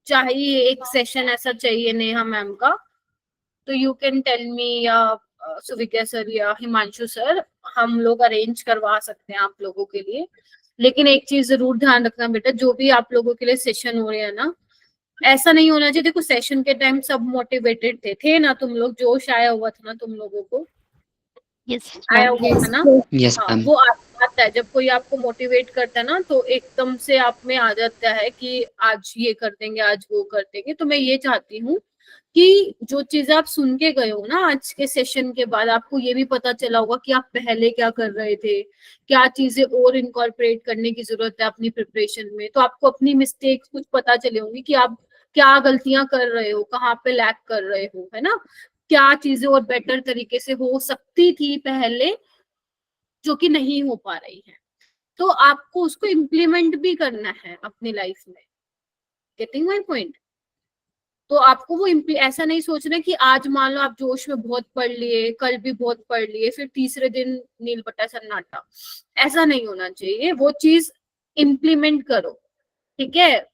चाहिए, एक सेशन ऐसा चाहिए नेहा मैम का, तो यू कैन टेल मी, या सुविज्ञा सर या हिमांशु सर, हम लोग अरेंज करवा सकते हैं आप लोगों के लिए। लेकिन एक चीज जरूर ध्यान रखना बेटा, जो भी आप लोगों के लिए सेशन हो रहे हैं ना, ऐसा नहीं होना चाहिए। देखो सेशन के टाइम सब मोटिवेटेड थे ना, तुम लोग जोश आया हुआ था ना तुम लोगों को, आया हुआ था ना। यस हाँ, मैम। वो आता है जब कोई आपको मोटिवेट करता है ना, तो एकदम से आप में आ जाता है कि आज ये कर देंगे, आज वो कर देंगे। तो मैं ये चाहती हूँ कि जो चीजें आप सुन के गए हो ना आज के सेशन के बाद, आपको ये भी पता चला होगा कि आप पहले क्या कर रहे थे, क्या चीजें और इनकॉर्पोरेट करने की जरूरत है अपनी प्रिपरेशन में। तो आपको अपनी मिस्टेक्स कुछ पता चले होंगी कि आप क्या गलतियां कर रहे हो, कहाँ पे लैक कर रहे हो, है ना। क्या चीजें और बेटर तरीके से हो सकती थी पहले, जो कि नहीं हो पा रही है। तो आपको उसको इम्प्लीमेंट भी करना है अपनी लाइफ में। Getting my point? तो आपको वो ऐसा नहीं सोचना कि आज मान लो आप जोश में बहुत पढ़ लिए, कल भी बहुत पढ़ लिए, फिर तीसरे दिन नील बट्टा सन्नाटा। ऐसा नहीं होना चाहिए। वो चीज इम्प्लीमेंट करो, ठीक है।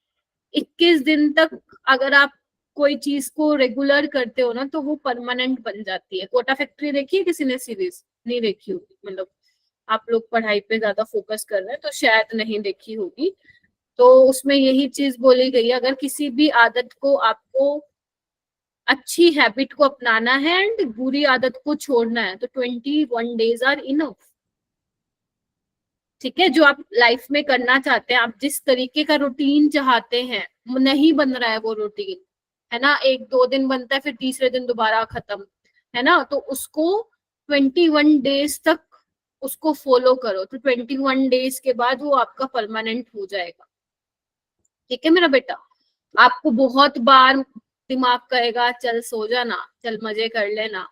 21 दिन तक अगर आप कोई चीज को रेगुलर करते हो ना, तो वो परमानेंट बन जाती है। कोटा फैक्ट्री देखी है किसी ने सीरीज? नहीं देखी होगी, मतलब आप लोग पढ़ाई पे ज्यादा फोकस कर रहे हैं तो शायद नहीं देखी होगी। तो उसमें यही चीज बोली गई है, अगर किसी भी आदत को आपको, अच्छी हैबिट को अपनाना है एंड बुरी आदत को छोड़ना है, तो 21 डेज आर इनफ। ठीक है, जो आप लाइफ में करना चाहते हैं, आप जिस तरीके का रूटीन चाहते हैं, नहीं बन रहा है वो रूटीन, है ना। 1-2 दिन बनता है, फिर तीसरे दिन दोबारा खत्म, है ना। तो उसको 21 डेज तक उसको फॉलो करो, तो 21 डेज के बाद वो आपका परमानेंट हो जाएगा। ठीक है मेरा बेटा। आपको बहुत बार दिमाग कहेगा चल सो जाना, चल मजे कर लेना,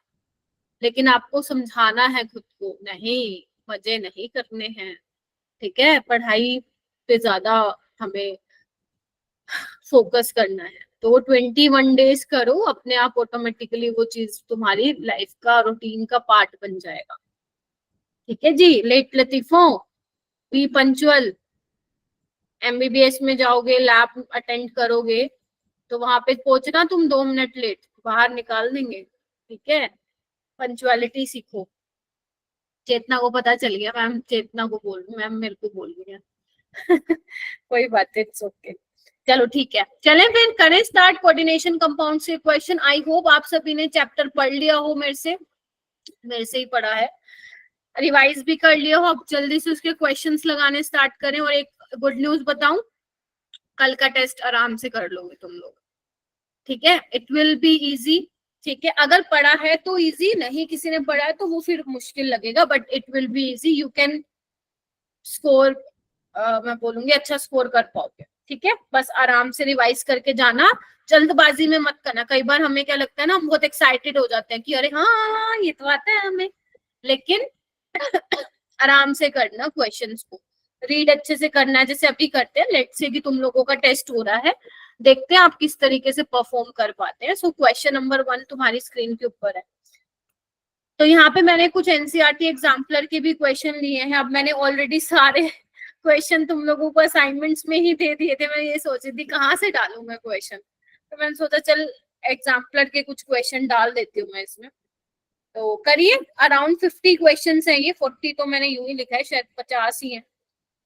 लेकिन आपको समझाना है खुद को, नहीं मजे नहीं करने हैं। ठीक है, पढ़ाई पे ज्यादा हमें फोकस करना है। तो 21 डेज करो, अपने आप ऑटोमेटिकली वो चीज तुम्हारी लाइफ का रूटीन का पार्ट बन जाएगा। ठीक है जी। लेट लतीफों, बी पंचुअल। एमबीबीएस में जाओगे, लैब अटेंड करोगे, तो वहां पे पहुंचना तुम 2 मिनट लेट, बाहर निकाल देंगे। ठीक है, पंचुअलिटी सीखो। चेतना को पता चल गया, मैम चेतना को बोल, मैम मेरे को बोल रही है। कोई बात नहीं, इट्स ओके। चलो ठीक है, चलें फिर करें स्टार्ट कोऑर्डिनेशन कंपाउंड से क्वेश्चन। आई होप आप सभी ने चैप्टर पढ़ लिया हो, मेरे से ही पढ़ा है, रिवाइज भी कर लिया हो। अब जल्दी से उसके क्वेश्चंस लगाने स्टार्ट करें। और एक गुड न्यूज बताऊं, कल का टेस्ट आराम से कर लोगे तुम लोग। ठीक है, इट विल बी इजी। ठीक है, अगर पढ़ा है तो इजी, नहीं किसी ने पढ़ा है तो वो फिर मुश्किल लगेगा, but it will be easy. You can score, मैं बोलूंगी अच्छा स्कोर कर पाओगे। ठीक है, बस आराम से रिवाइज करके जाना, जल्दबाजी में मत करना। कई बार हमें क्या लगता है ना, हम बहुत एक्साइटेड हो जाते हैं कि अरे हाँ ये तो आता है हमें, लेकिन आराम से करना क्वेश्चंस को, रीड अच्छे से करना है जैसे अभी करते हैं। लेट से कि तुम लोगों का टेस्ट हो रहा है, देखते हैं आप किस तरीके से परफॉर्म कर पाते हैं। सो क्वेश्चन नंबर 1 तुम्हारी स्क्रीन के ऊपर है। तो यहाँ पे मैंने कुछ एनसीईआरटी एग्जाम्पलर के भी क्वेश्चन लिए हैं। अब मैंने ऑलरेडी सारे क्वेश्चन तुम लोगों को असाइनमेंट्स में ही दे दिए थे। मैं ये सोच रही थी कहाँ से डालूं मैं क्वेश्चन, तो मैंने सोचा चल एग्जाम्पलर के कुछ क्वेश्चन डाल देती हूँ मैं इसमें। तो करिए, अराउंड 50 क्वेश्चन है ये। 40 तो मैंने यूं ही लिखा है, शायद 50 ही है,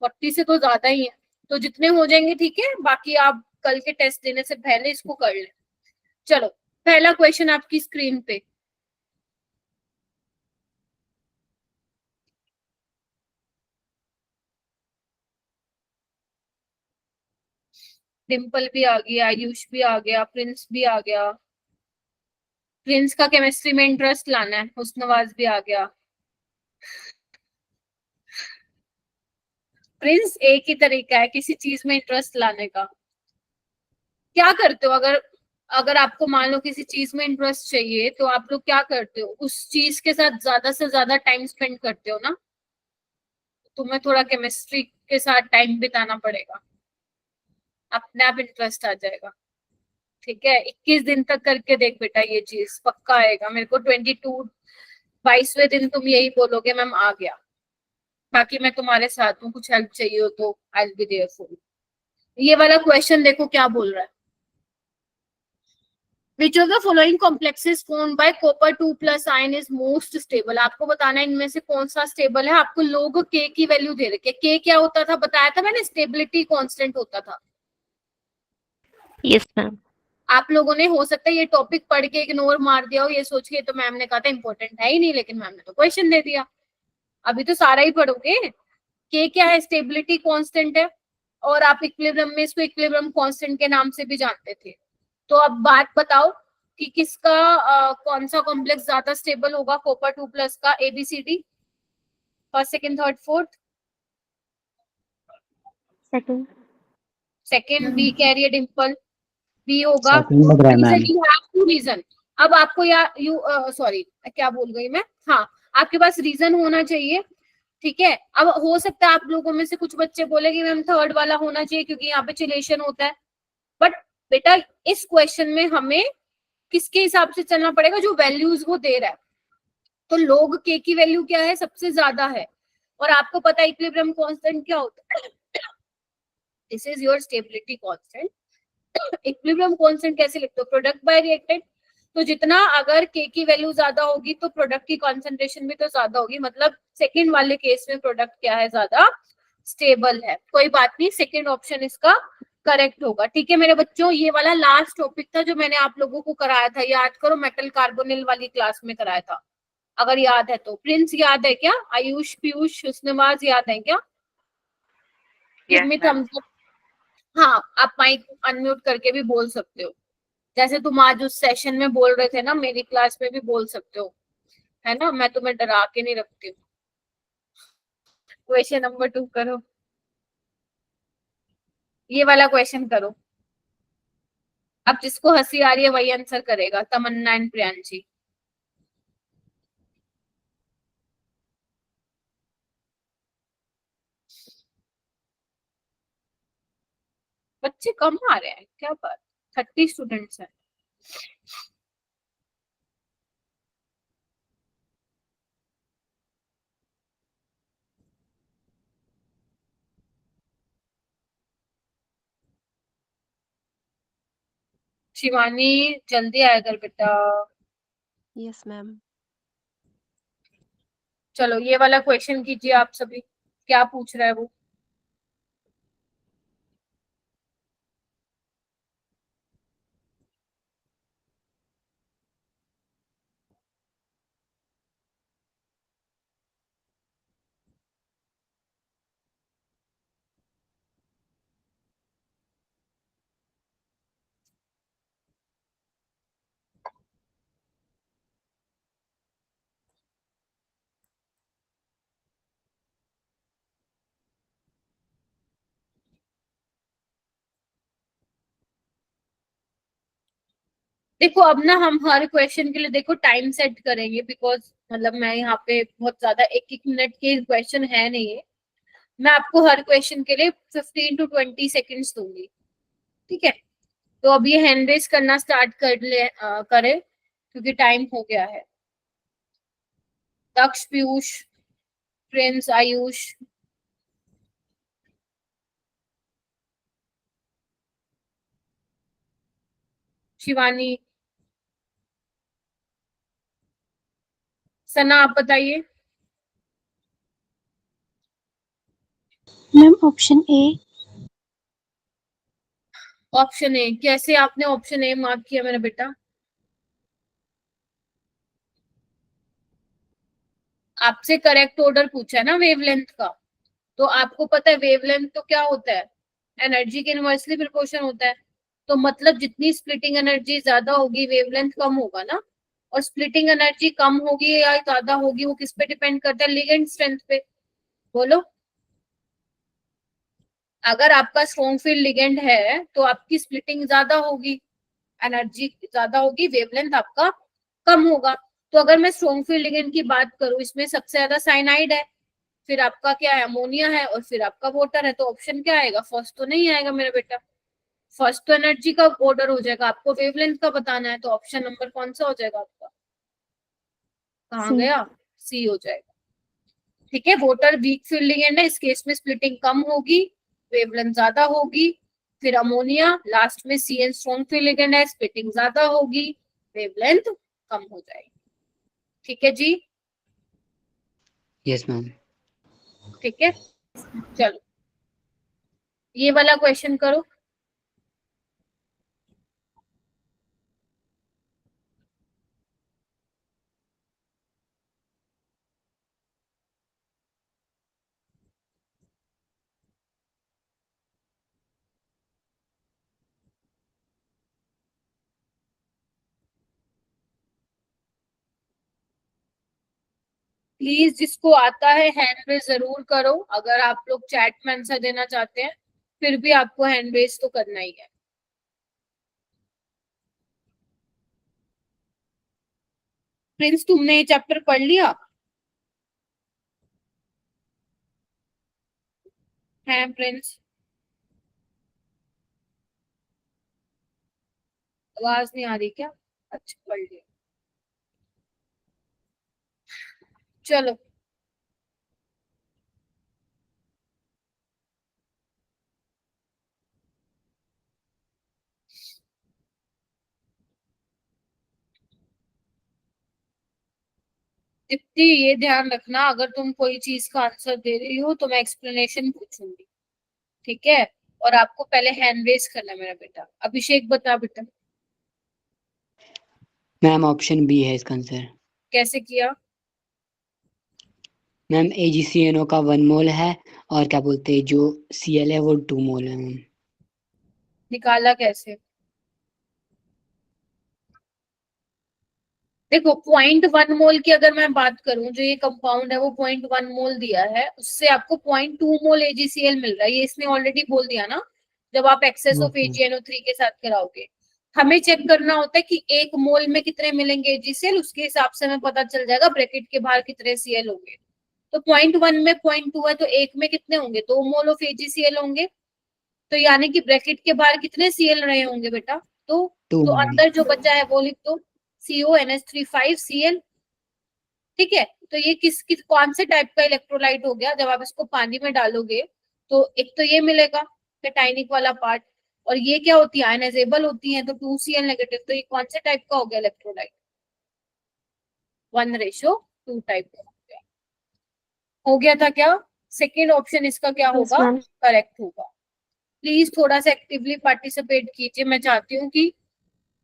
40 से तो ज्यादा ही है। तो जितने हो जाएंगे ठीक है, बाकी आप कल के टेस्ट देने से पहले इसको कर लें। चलो, पहला क्वेश्चन आपकी स्क्रीन पे। डिम्पल भी आ गई, आयुष भी आ गया, प्रिंस भी आ गया। प्रिंस का केमिस्ट्री में इंटरेस्ट लाना है। हुस्नवाज भी आ गया। प्रिंस एक ही तरीका है किसी चीज में इंटरेस्ट लाने का। क्या करते हो अगर अगर आपको मान लो किसी चीज में इंटरेस्ट चाहिए, तो आप लोग क्या करते हो, उस चीज के साथ ज्यादा से ज्यादा टाइम स्पेंड करते हो ना। तुम्हें थोड़ा केमिस्ट्री के साथ टाइम बिताना पड़ेगा, अपने आप इंटरेस्ट आ जाएगा। ठीक है, 21 दिन तक करके देख बेटा, ये चीज पक्का आएगा। मेरे को 22वें दिन तुम यही बोलोगे मैम आ गया। बाकी मैं तुम्हारे साथ हूँ, कुछ हेल्प चाहिए हो तो I will be there for you. ये वाला क्वेश्चन देखो क्या बोल रहा है, Which of the following complexes formed by copper 2+ ion is most stable? आपको बताना है इनमें से कौन सा स्टेबल है। आपको लोग के की वैल्यू दे रखे, के क्या होता था बताया था मैंने, स्टेबिलिटी कांस्टेंट होता था। Yes ma'am. आप लोगों ने हो सकता है ये टॉपिक पढ़ के इग्नोर मार दिया हो, ये सोच के तो मैम ने कहा था इंपॉर्टेंट है ही नहीं, लेकिन मैम ने तो क्वेश्चन दे दिया। अभी तो सारा ही पढ़ोगे। के क्या है, स्टेबिलिटी कांस्टेंट है, और आप इक्विलिब्रियम में इसको इक्विलिब्रियम कांस्टेंट के नाम से भी जानते थे। तो अब बात बताओ कि किसका कौन सा कॉम्प्लेक्स ज्यादा स्टेबल होगा, कॉपर 2+ का, ABCD, first second third fourth. Second. Second, B कह रही है डिम्पल, बी होगा। सेकंड लग रहा है reason, ma'am. You have to reason. अब आपको या यू सॉरी क्या बोल गई मैं, हाँ आपके पास रीजन होना चाहिए, ठीक है। अब हो सकता है आप लोगों में से कुछ बच्चे बोले कि मैम थर्ड वाला होना चाहिए क्योंकि यहाँ पे चिलेशन होता है, बट बेटा इस क्वेश्चन में हमें किसके हिसाब से चलना पड़ेगा, जो वैल्यूज वो दे रहा है। तो लोग के की वैल्यू क्या है, सबसे ज्यादा है, और आपको पता है इक्विलिब्रियम कांस्टेंट क्या होता है, this is your stability constant. Equilibrium constant कैसे लिखते हो, प्रोडक्ट बाय रिएक्टेंट। तो जितना अगर के की वैल्यू ज्यादा होगी तो प्रोडक्ट की कॉन्सेंट्रेशन भी तो ज्यादा होगी, मतलब सेकेंड वाले केस में प्रोडक्ट क्या है, ज्यादा स्टेबल है। कोई बात नहीं, सेकेंड ऑप्शन इसका करेक्ट होगा। ठीक है मेरे बच्चों, ये वाला लास्ट टॉपिक था जो मैंने आप लोगों को कराया था, याद करो, मेटल कार्बोनिल वाली क्लास में कराया था, अगर याद है तो। प्रिंस याद है क्या, आयुष पीयूष हुस्नवाज याद है क्या? Give me thumbs up. हाँ आप माइक अनम्यूट करके भी बोल सकते हो, जैसे तुम आज उस सेशन में बोल रहे थे ना, मेरी क्लास में भी बोल सकते हो, है ना, मैं तुम्हें डरा के नहीं रखती हूँ। क्वेश्चन नंबर 2 करो, ये वाला क्वेश्चन करो। अब जिसको हंसी आ रही है वही आंसर करेगा, तमन्ना एंड प्रियांशी। बच्चे कम आ रहे हैं क्या बात, 30 स्टूडेंट्स हैं। शिवानी जल्दी आया कर बेटा। Yes ma'am. चलो ये वाला क्वेश्चन कीजिए आप सभी, क्या पूछ रहा है वो। देखो अब ना हम हर क्वेश्चन के लिए देखो टाइम सेट करेंगे, बिकॉज मतलब मैं यहाँ पे बहुत ज्यादा एक एक मिनट के क्वेश्चन है नहीं है, मैं आपको हर क्वेश्चन के लिए 15 to 20 सेकेंड्स दूंगी, ठीक है। तो अब ये हैंड रेस करना स्टार्ट करें क्योंकि टाइम हो गया है। दक्ष, पीयूष, प्रिंस, आयुष, शिवानी, सना, आप बताइए। Ma'am option A. Option A, कैसे आपने ऑप्शन ए मार्क किया मेरा बेटा? आपसे करेक्ट ऑर्डर पूछा है ना वेवलेंथ का, तो आपको पता है वेवलेंथ तो क्या होता है, एनर्जी के इनवर्सली प्रोपोर्शन होता है। तो मतलब जितनी स्प्लिटिंग एनर्जी ज्यादा होगी वेवलेंथ कम होगा ना, और स्प्लिटिंग एनर्जी कम होगी या ज्यादा होगी वो किस पे डिपेंड करता है, लिगेंड स्ट्रेंथ पे। बोलो, अगर आपका स्ट्रॉन्ग फील्ड लिगेंड है तो आपकी स्प्लिटिंग ज्यादा होगी, एनर्जी ज्यादा होगी, वेवलेंथ आपका कम होगा। तो अगर मैं स्ट्रॉन्ग फील्ड लिगेंड की बात करूं, इसमें सबसे ज्यादा साइनाइड है, फिर आपका क्या है, अमोनिया है, और फिर आपका वाटर है। तो ऑप्शन क्या आएगा, फर्स्ट तो नहीं आएगा मेरा बेटा, फर्स्ट तो एनर्जी का ऑर्डर हो जाएगा, आपको वेवलेंथ का बताना है, तो ऑप्शन नंबर कौन सा हो जाएगा आपका, कहाँ सी। गया, सी हो जाएगा। ठीक है, वाटर वीक फील्ड लिगेंड है, इस केस में स्प्लिटिंग कम होगी, वेवलेंथ ज्यादा होगी, फिर अमोनिया, लास्ट में CN स्ट्रॉन्ग फ्री लिगेंड है, स्प्लिटिंग ज्यादा होगी, वेवलेंथ कम हो जाएगी। ठीक है जी, यस मैम। ठीक है, चलो ये वाला क्वेश्चन करो। प्लीज जिसको आता है हैंड रेज जरूर करो। अगर आप लोग चैट में आंसर देना चाहते हैं फिर भी आपको हैंड रेज तो करना ही है। प्रिंस तुमने ये चैप्टर पढ़ लिया है प्रिंस? आवाज नहीं आ रही क्या? अच्छा पढ़ लिया, चलो दीप्ति ये ध्यान रखना, अगर तुम कोई चीज का आंसर दे रही हो तो मैं एक्सप्लेनेशन पूछूंगी, ठीक है? और आपको पहले हैंड रेज करना है मेरा बेटा। अभिषेक बता बेटा मैम ऑप्शन बी है इसका आंसर। कैसे किया? मैम AgCNO का 1 मोल है और क्या बोलते हैं जो Cl है वो 2 मोल है मैम। निकाला कैसे? देखो 0.1 मोल की अगर मैं बात करूं, जो ये कंपाउंड है वो 0.1 मोल दिया है, उससे आपको 0.2 मोल AgCl मिल रहा है। ये इसने ऑलरेडी बोल दिया ना जब आप एक्सेस ऑफ AgNO3 के साथ कराओगे। हमें चेक करना होता है कि 1 मोल में कितने मिलेंगे AgCl, उसके हिसाब से हमें पता चल जाएगा ब्रैकेट के बाहर कितने Cl होंगे। तो 0.1 में 0.2 है तो 1 में कितने होंगे? 2 मोल ऑफ AgCl होंगे। तो यानी कि ब्रैकेट के बाहर कितने Cl रहे होंगे बेटा? तो अंदर जो बचा है वो लिख दो, CONH35Cl। ठीक है, तो ये किस कौन से टाइप का इलेक्ट्रोलाइट हो गया? जब आप इसको पानी में डालोगे तो एक तो ये मिलेगा कैटाइनिक वाला पार्ट, और ये क्या होती है? आयनाइजेबल होती है, तो 2Cl नेगेटिव। तो ये कौन से टाइप का हो गया इलेक्ट्रोलाइट? 1:2 टाइप का हो गया था क्या? सेकेंड ऑप्शन इसका क्या Yes, होगा? ma'am. करेक्ट होगा। प्लीज थोड़ा सा एक्टिवली पार्टिसिपेट कीजिए, मैं चाहती हूँ कि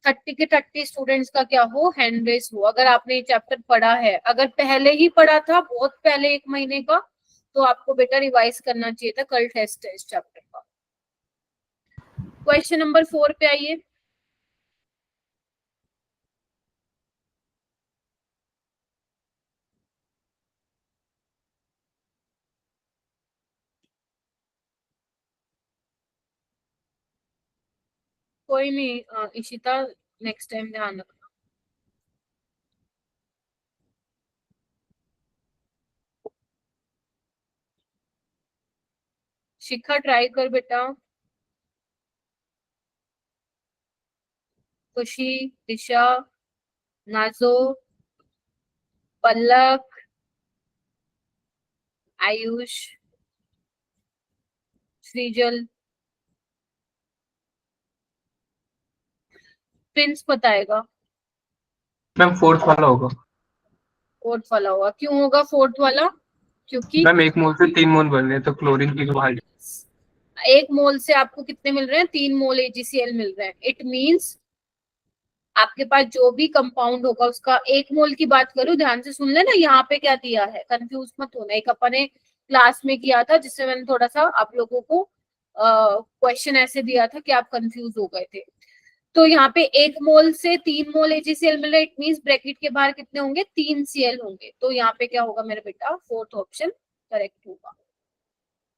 30 के 30 स्टूडेंट्स का क्या हो, हैंड रेस हो। अगर आपने ये चैप्टर पढ़ा है, अगर पहले ही पढ़ा था बहुत पहले 1 महीने का, तो आपको बेटा रिवाइज करना चाहिए था, कल टेस्ट है इस चैप्टर का। क्वेश्चन नंबर 4 पे आइए। कोई नहीं इशिता, नेक्स्ट टाइम ध्यान रखना। शिखा ट्राई कर बेटा। खुशी, दिशा, नाजो, पल्लक, आयुष, सृजल, प्रिंस बताएगा। मैम फोर्थ वाला होगा। फोर्थ वाला होगा, क्यों होगा फोर्थ वाला? क्योंकि मैम 1 मोल से 3 मोल बन रहे हैं तो क्लोरीन की बाहर। 1 मोल से आपको कितने मिल रहे हैं? 3 मोल AgCl मिल रहे हैं। इट मींस आपके पास जो भी कंपाउंड होगा उसका 1 मोल की बात करूं, ध्यान से सुन लेना, यहाँ पे क्या दिया है कंफ्यूज मत होना। एक अपने क्लास में किया था जिससे मैंने थोड़ा सा आप लोगों को क्वेश्चन ऐसे दिया था कि आप कंफ्यूज हो गए थे। तो यहाँ पे 1 मोल से 3 मोल AgCl मिल रहा है, इट मींस ब्रैकेट के बाहर कितने होंगे? 3Cl होंगे। तो यहाँ पे क्या होगा मेरे बेटा? फोर्थ ऑप्शन करेक्ट होगा।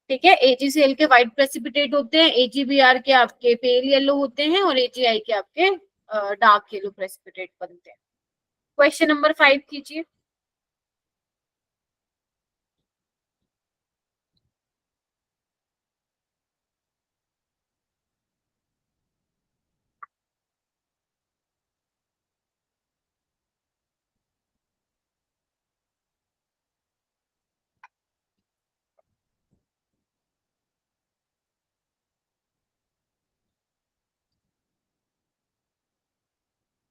ठीक है, AgCl के व्हाइट प्रेसिपिटेट होते हैं, AgBr के आपके पेल येलो होते हैं, और AgI के आपके डार्क येलो प्रेसिपिटेट बनते हैं। क्वेश्चन नंबर 5 कीजिए।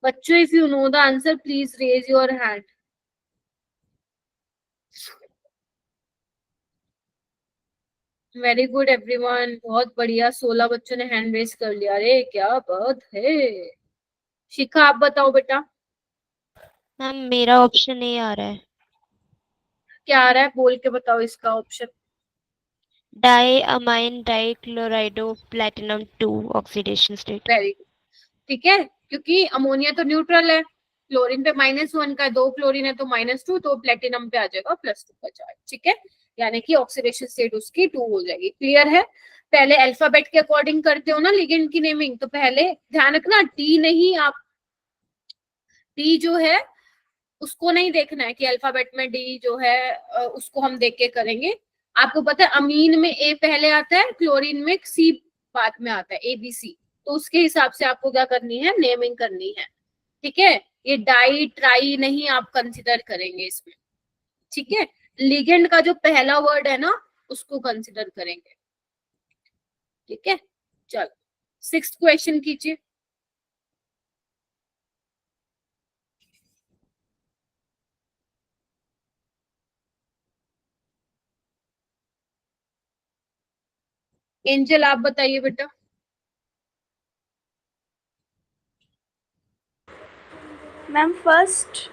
बच्चों, if you know the answer please raise your hand. Very good everyone, बहुत बढ़िया, 16 बच्चों ने हैंड रेज कर लिया। अरे क्या बात है। शिखा आप बताओ बेटा, मैम मेरा ऑप्शन ए आ रहा है, क्या आ रहा है, बोल के बताओ इसका option. Di amine di chlorido platinum 2 oxidation state. Very good, ठीक है, क्योंकि अमोनिया तो न्यूट्रल है, क्लोरीन पे -1 का है, 2 क्लोरीन है तो -2, तो प्लेटिनम पे आ जाएगा +2 का चार्ज, ठीक है, यानी कि ऑक्सीडेशन स्टेट उसकी 2 हो जाएगी। क्लियर है। पहले अल्फाबेट के अकॉर्डिंग करते हो ना लिगेंड की नेमिंग, तो पहले ध्यान रखना टी नहीं, आप टी जो है उसको नहीं देखना है कि अल्फाबेट में डी जो है उसको हम देख के करेंगे। आपको पता है अमीन में ए पहले आता है, क्लोरीन में सी बाद में आता है, ABC, तो उसके हिसाब से आपको क्या करनी है, नेमिंग करनी है, ठीक है। ये डाई ट्राई नहीं आप कंसिडर करेंगे इसमें, ठीक है। लिगेंड का जो पहला वर्ड है ना उसको कंसिडर करेंगे, ठीक है। चलो 6th क्वेश्चन कीजिए। एंजल आप बताइए बेटा। मैम फर्स्ट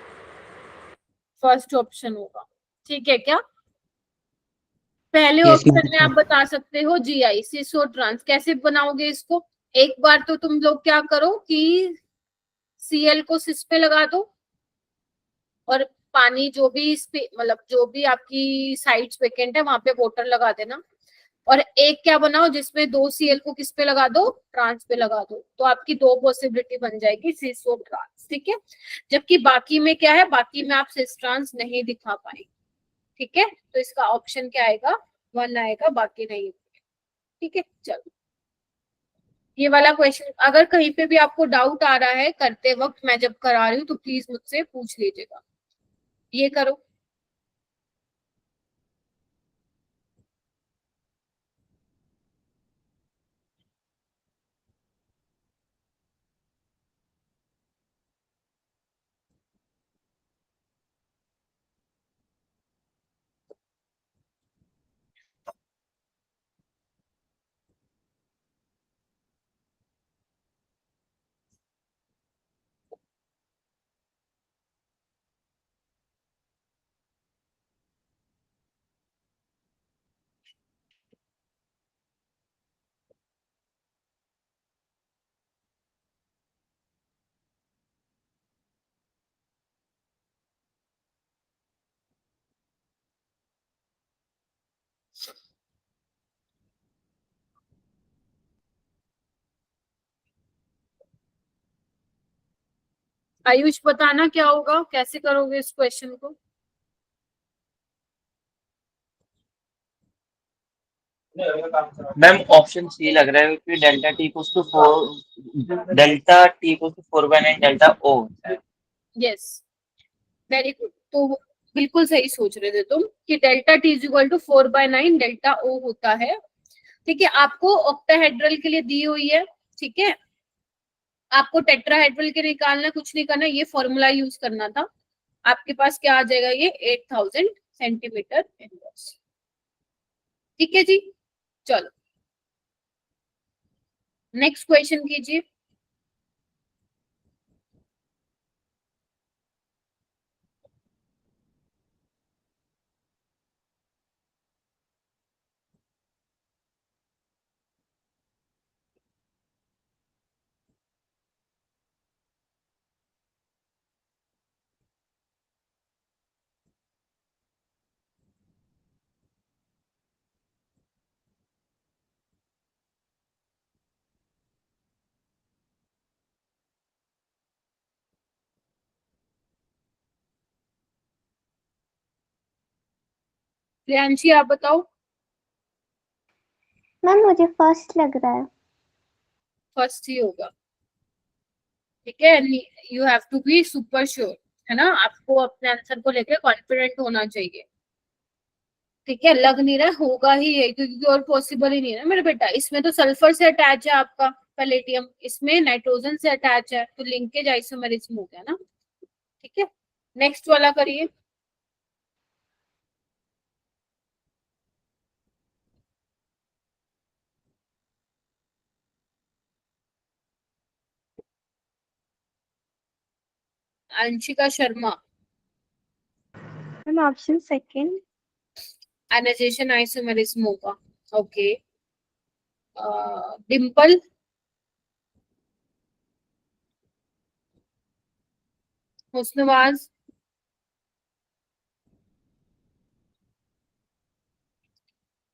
ऑप्शन होगा, ठीक है क्या। पहले यस ऑप्शन में आप मैम। बता सकते हो GI सिसो ट्रांस। कैसे बनाओगे इसको, एक बार तो तुम लोग क्या करो कि Cl को सिस पे लगा दो और पानी जो भी इस पे मतलब जो भी आपकी साइड्स वेकेंट है वहां पे वाटर लगा देना, और एक क्या बनाओ जिसमें 2 Cl को किस पे लगा दो, ट्रांस पे लगा दो, तो आपकी 2 पॉसिबिलिटी बन जाएगी सिसो ट्रांस, ठीक है। जबकि बाकी में क्या है, बाकी में आप सिस ट्रांस नहीं दिखा पाएंगे, ठीक है, तो इसका ऑप्शन क्या आएगा, 1 आएगा, बाकी नहीं, ठीक है। चलो ये वाला क्वेश्चन अगर कहीं पे भी आपको डाउट आ रहा है करते वक्त, मैं जब करा रही हूँ तो प्लीज मुझसे पूछ लीजिएगा। ये करो। आयुष बताना क्या होगा, कैसे करोगे इस क्वेश्चन को। मैम ऑप्शन सी लग रहा है कि delta T equals to 4/9 delta O. Yes, very good, तो बिल्कुल सही सोच रहे थे तुम कि डेल्टा T = 4/9 डेल्टा O होता है, ठीक है। आपको ऑक्टाहेड्रल के लिए दी हुई है, ठीक है, आपको टेट्राहेड्रल के निकालना, कुछ नहीं करना, ये फॉर्मूला यूज करना था। आपके पास क्या आ जाएगा, ये 8000 सेंटीमीटर इनवर्स, ठीक है जी। चलो नेक्स्ट क्वेश्चन कीजिए। प्रियांशी आप बताओ। मैम मुझे फर्स्ट लग रहा है। फर्स्ट ही होगा, ठीक है। You have to be super sure, है ना, आपको अपने आंसर को लेकर कॉन्फिडेंट होना चाहिए, ठीक है। लग नहीं रहा होगा ही है, क्योंकि और पॉसिबल ही नहीं है ना मेरे बेटा, इसमें तो सल्फर से अटैच है आपका, पैलेडियम, इसमें नाइट्रोजन से अटैच है तो लिंकेज आइसोमेरिज्म हो गया ना। ठीक है, नेक्स्ट वाला करिए। Anshika Sharma, ma'am option second. Ionization isomerism होगा। Okay, Dimple, Husnawaz,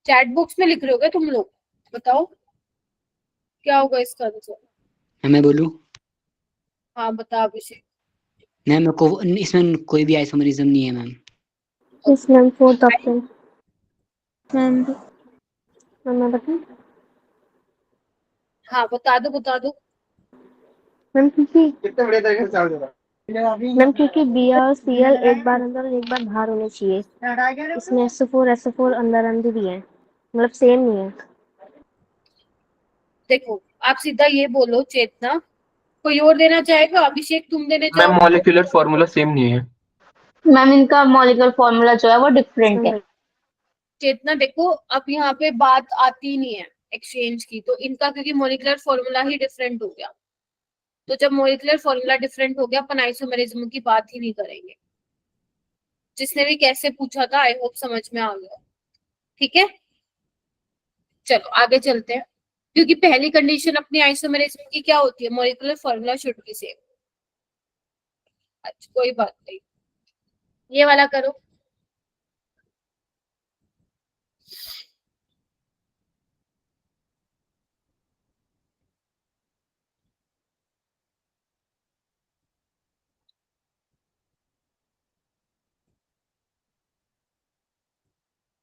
chat box में लिख रहे हो क्या तुम लोग? बताओ क्या होगा इसका आंसर। मैं बोलूं? हाँ बता अभिषेक। मैम मेरे को इसमें कोई भी आइसोमरिज्म नहीं है ma'am. Yes ma'am, fourth option. Ma'am मैं बताऊं? हाँ बता दो बता दो। मैम क्योंकि कितने बड़े तरीके से चाल दे रहा है मैम, क्योंकि Br और Cl एक बार अंदर और एक बार बाहर होने चाहिए। इसमें SO4 अंदर अंदर ही है, मतलब सेम नहीं है। देखो आप सीधा ये बोलो चेतना, कोई और देना चाहेगा? अभिषेक तुम देने मैम चाहो? मॉलिक्यूलर फॉर्मूला सेम नहीं है। मैम इनका मॉलिक्यूलर फॉर्मूला जो है वो डिफरेंट है। चेतना देखो, अब यहाँ पे बात आती नहीं है एक्सचेंज की, तो इनका क्योंकि मॉलिक्यूलर फॉर्मूला ही डिफरेंट हो गया, तो जब मॉलिक्यूलर फॉर्मूला डिफरेंट हो गया अपन आइसोमेरिज्म की बात ही नहीं करेंगे। जिसने भी कैसे पूछा था आई होप समझ में आ गया। ठीक है, चलो आगे चलते हैं, क्योंकि पहली कंडीशन अपनी आइसोमेरिज्म की क्या होती है? Molecular formula should be same. अच्छा कोई बात नहीं, ये वाला करो।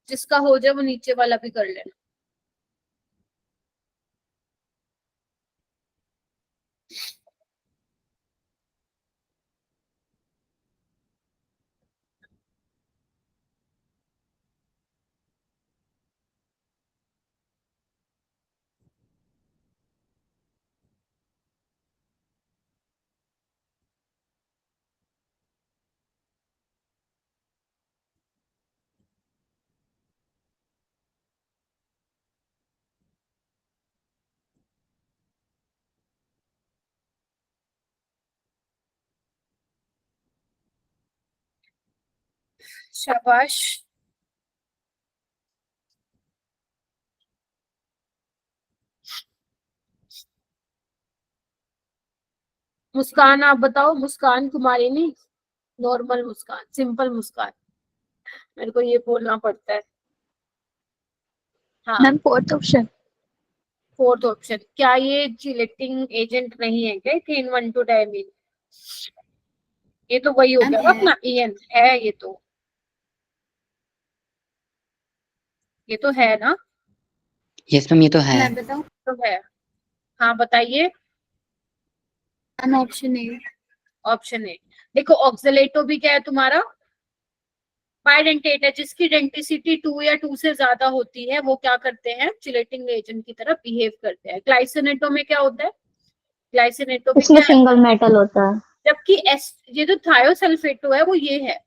जिसका हो जाए वो नीचे वाला भी कर लेना। शाबाश। मुस्कान आप बताओ, मुस्कान कुमारी नहीं, नॉर्मल मुस्कान, सिंपल मुस्कान, मेरे को ये बोलना पड़ता है। हाँ ma'am fourth option. Fourth option, क्या ये चिलेटिंग एजेंट नहीं है क्या? 312 डायमीन, ये तो वही हो गया ना अपना EN है, ये तो है ना। यस मैम ये तो है। मैं बताऊं तो है। हाँ बताइए। Option A. ऑप्शन ए, देखो ऑक्सलेटो भी क्या है तुम्हारा? बाइडेंटेट है, जिसकी डेंटिसिटी 2 या 2 से ज्यादा होती है वो क्या करते हैं? चिलेटिंग एजेंट की तरह बिहेव करते हैं। ग्लाइसिनेटो में क्या होता है? ग्लाइसिनेटो भी इसमें क्या है? सिंगल मेटल होता है। जबकि ये जो थायोसल्फेटो है वो ये है।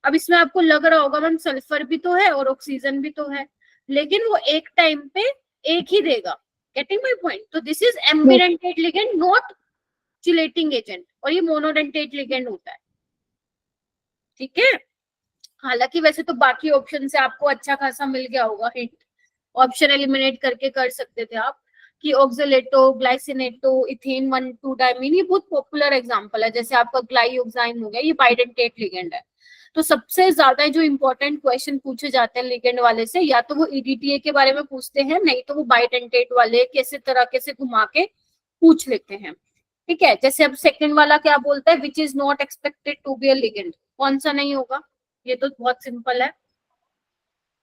अब इसमें आपको लग रहा होगा मैम सल्फर भी तो है और ऑक्सीजन भी तो है, लेकिन वो एक टाइम पे एक ही देगा। Getting my point? तो this is ambidentate ligand, not chelating agent, और ये मोनोडेंटेट लिगेंड होता है। ठीक है, हालांकि वैसे तो बाकी ऑप्शन से आपको अच्छा खासा मिल गया होगा हिंट, ऑप्शन एलिमिनेट करके कर सकते थे आप कि ऑक्सलेटो, ग्लाइसिनेटो, इथेन 1,2 डायमीन, ये बहुत पॉपुलर एग्जांपल है। जैसे आपका ग्लाइओक्साइन हो गया, ये बाइडेंटेट लिगेंड है। तो सबसे ज्यादा जो इंपॉर्टेंट क्वेश्चन पूछे जाते हैं लिगेंड वाले से, या तो वो EDTA के बारे में पूछते हैं, नहीं तो वो बाइडेंटेट वाले कैसे तरह से घुमा के पूछ लेते हैं। ठीक है, जैसे अब सेकंड वाला क्या बोलता है? Which is not expected to be a ligand, कौन सा नहीं होगा? ये तो बहुत सिंपल है,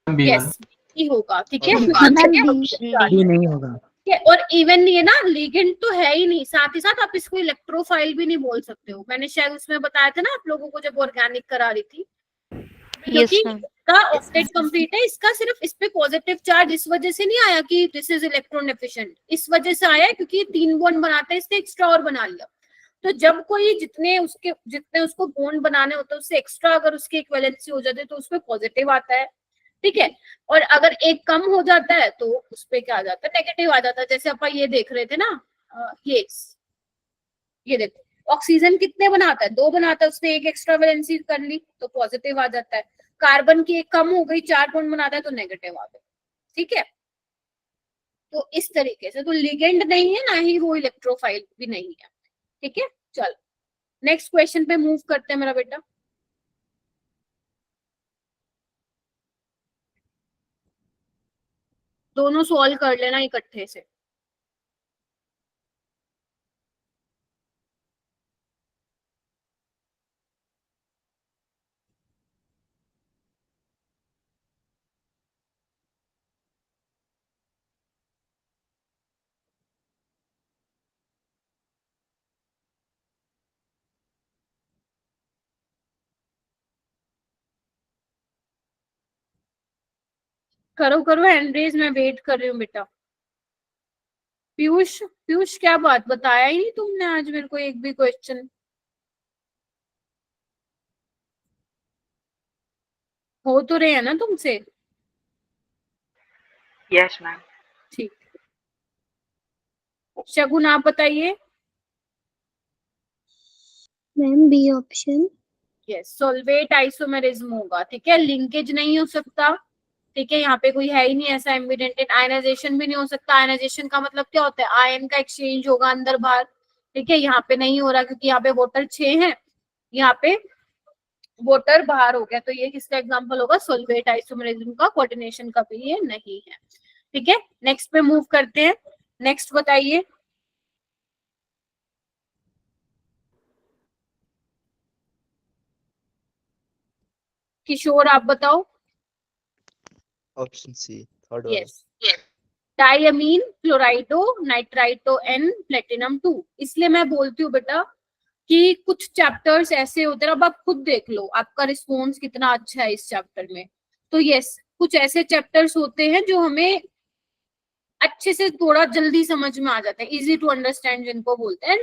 यस ही होगा। ठीक है, ये नहीं होगा। और इवन ये ना लिगेंड तो है ही नहीं, साथ ही साथ आप इसको इलेक्ट्रोफाइल भी नहीं बोल सकते हो। मैंने शायद उसमें बताया था ना आप लोगों को जब ऑर्गेनिक करा रही थी, यस क्योंकि मैम। इसका ऑक्टेट कंप्लीट है, इसका सिर्फ इस पे पॉजिटिव चार्ज इस वजह से नहीं आया कि दिस इज इलेक्ट्रॉन एफिशिएंट, इस वजह से आया क्योंकि 3 बॉन्ड बनाता है, इसने एक्स्ट्रा और बना लिया। तो जब कोई जितने उसको बॉन्ड बनाने होते हैं उससे एक्स्ट्रा अगर उसकी इक्विवेलेंसी हो जाती है तो उसपे पॉजिटिव आता है, ठीक है। और अगर एक कम हो जाता है तो उसपे क्या आ जाता है, नेगेटिव आ जाता है। जैसे अपन ये देख रहे थे ना, ये देखो ऑक्सीजन कितने बनाता है, 2 बनाता है, उसने एक एक्स्ट्रा वैलेंसी कर ली तो पॉजिटिव आ जाता है। कार्बन की एक कम हो गई, 4 बॉन्ड बनाता है तो नेगेटिव आ गया, ठीक है। तो इस तरीके से तो लिगेंड नहीं है ना ही वो इलेक्ट्रोफाइल भी नहीं है, ठीक है। चल नेक्स्ट क्वेश्चन पे मूव करते हैं मेरा बेटा। दोनों सॉल्व कर लेना इकट्ठे से। करो करो हैंडरेज, मैं वेट कर रही हूँ बेटा। पीयूष, पीयूष क्या बात, बताया ही नहीं तुमने आज मेरे को एक भी क्वेश्चन। हो तो रहे हैं ना तुमसे? Yes ma'am. ठीक, शगुन आप बताइए। Ma'am B option. Yes, solvate isomerism होगा, ठीक है। लिंकेज नहीं हो सकता, ठीक है, यहाँ पे कोई है ही नहीं ऐसा इम्बिडेंटेड। आयनाइजेशन भी नहीं हो सकता। आयनाइजेशन का मतलब क्या होता है, आयन का एक्सचेंज होगा अंदर बाहर, ठीक है। यहाँ पे नहीं हो रहा क्योंकि यहाँ पे वाटर 6 है, यहाँ पे वाटर बाहर हो गया, तो ये किसका एग्जांपल होगा, सॉल्वेट आइसोमेरिज्म का। कोऑर्डिनेशन का भी ये नहीं है, ठीक है। नेक्स्ट पे मूव करते हैं। नेक्स्ट बताइए। किशोर आप बताओ। ऑप्शन सी, थर्ड वाला। Yes, diamine क्लोराइडो nitrito N platinum 2। इसलिए मैं बोलती हूँ बेटा कि कुछ चैप्टर्स ऐसे होते हैं, अब आप खुद देख लो आपका रिस्पॉन्स कितना अच्छा है इस चैप्टर में। तो यस, कुछ ऐसे चैप्टर्स होते हैं जो हमें अच्छे से थोड़ा जल्दी समझ में आ जाता है, इजी टू अंडरस्टैंड जिनको बोलते हैं।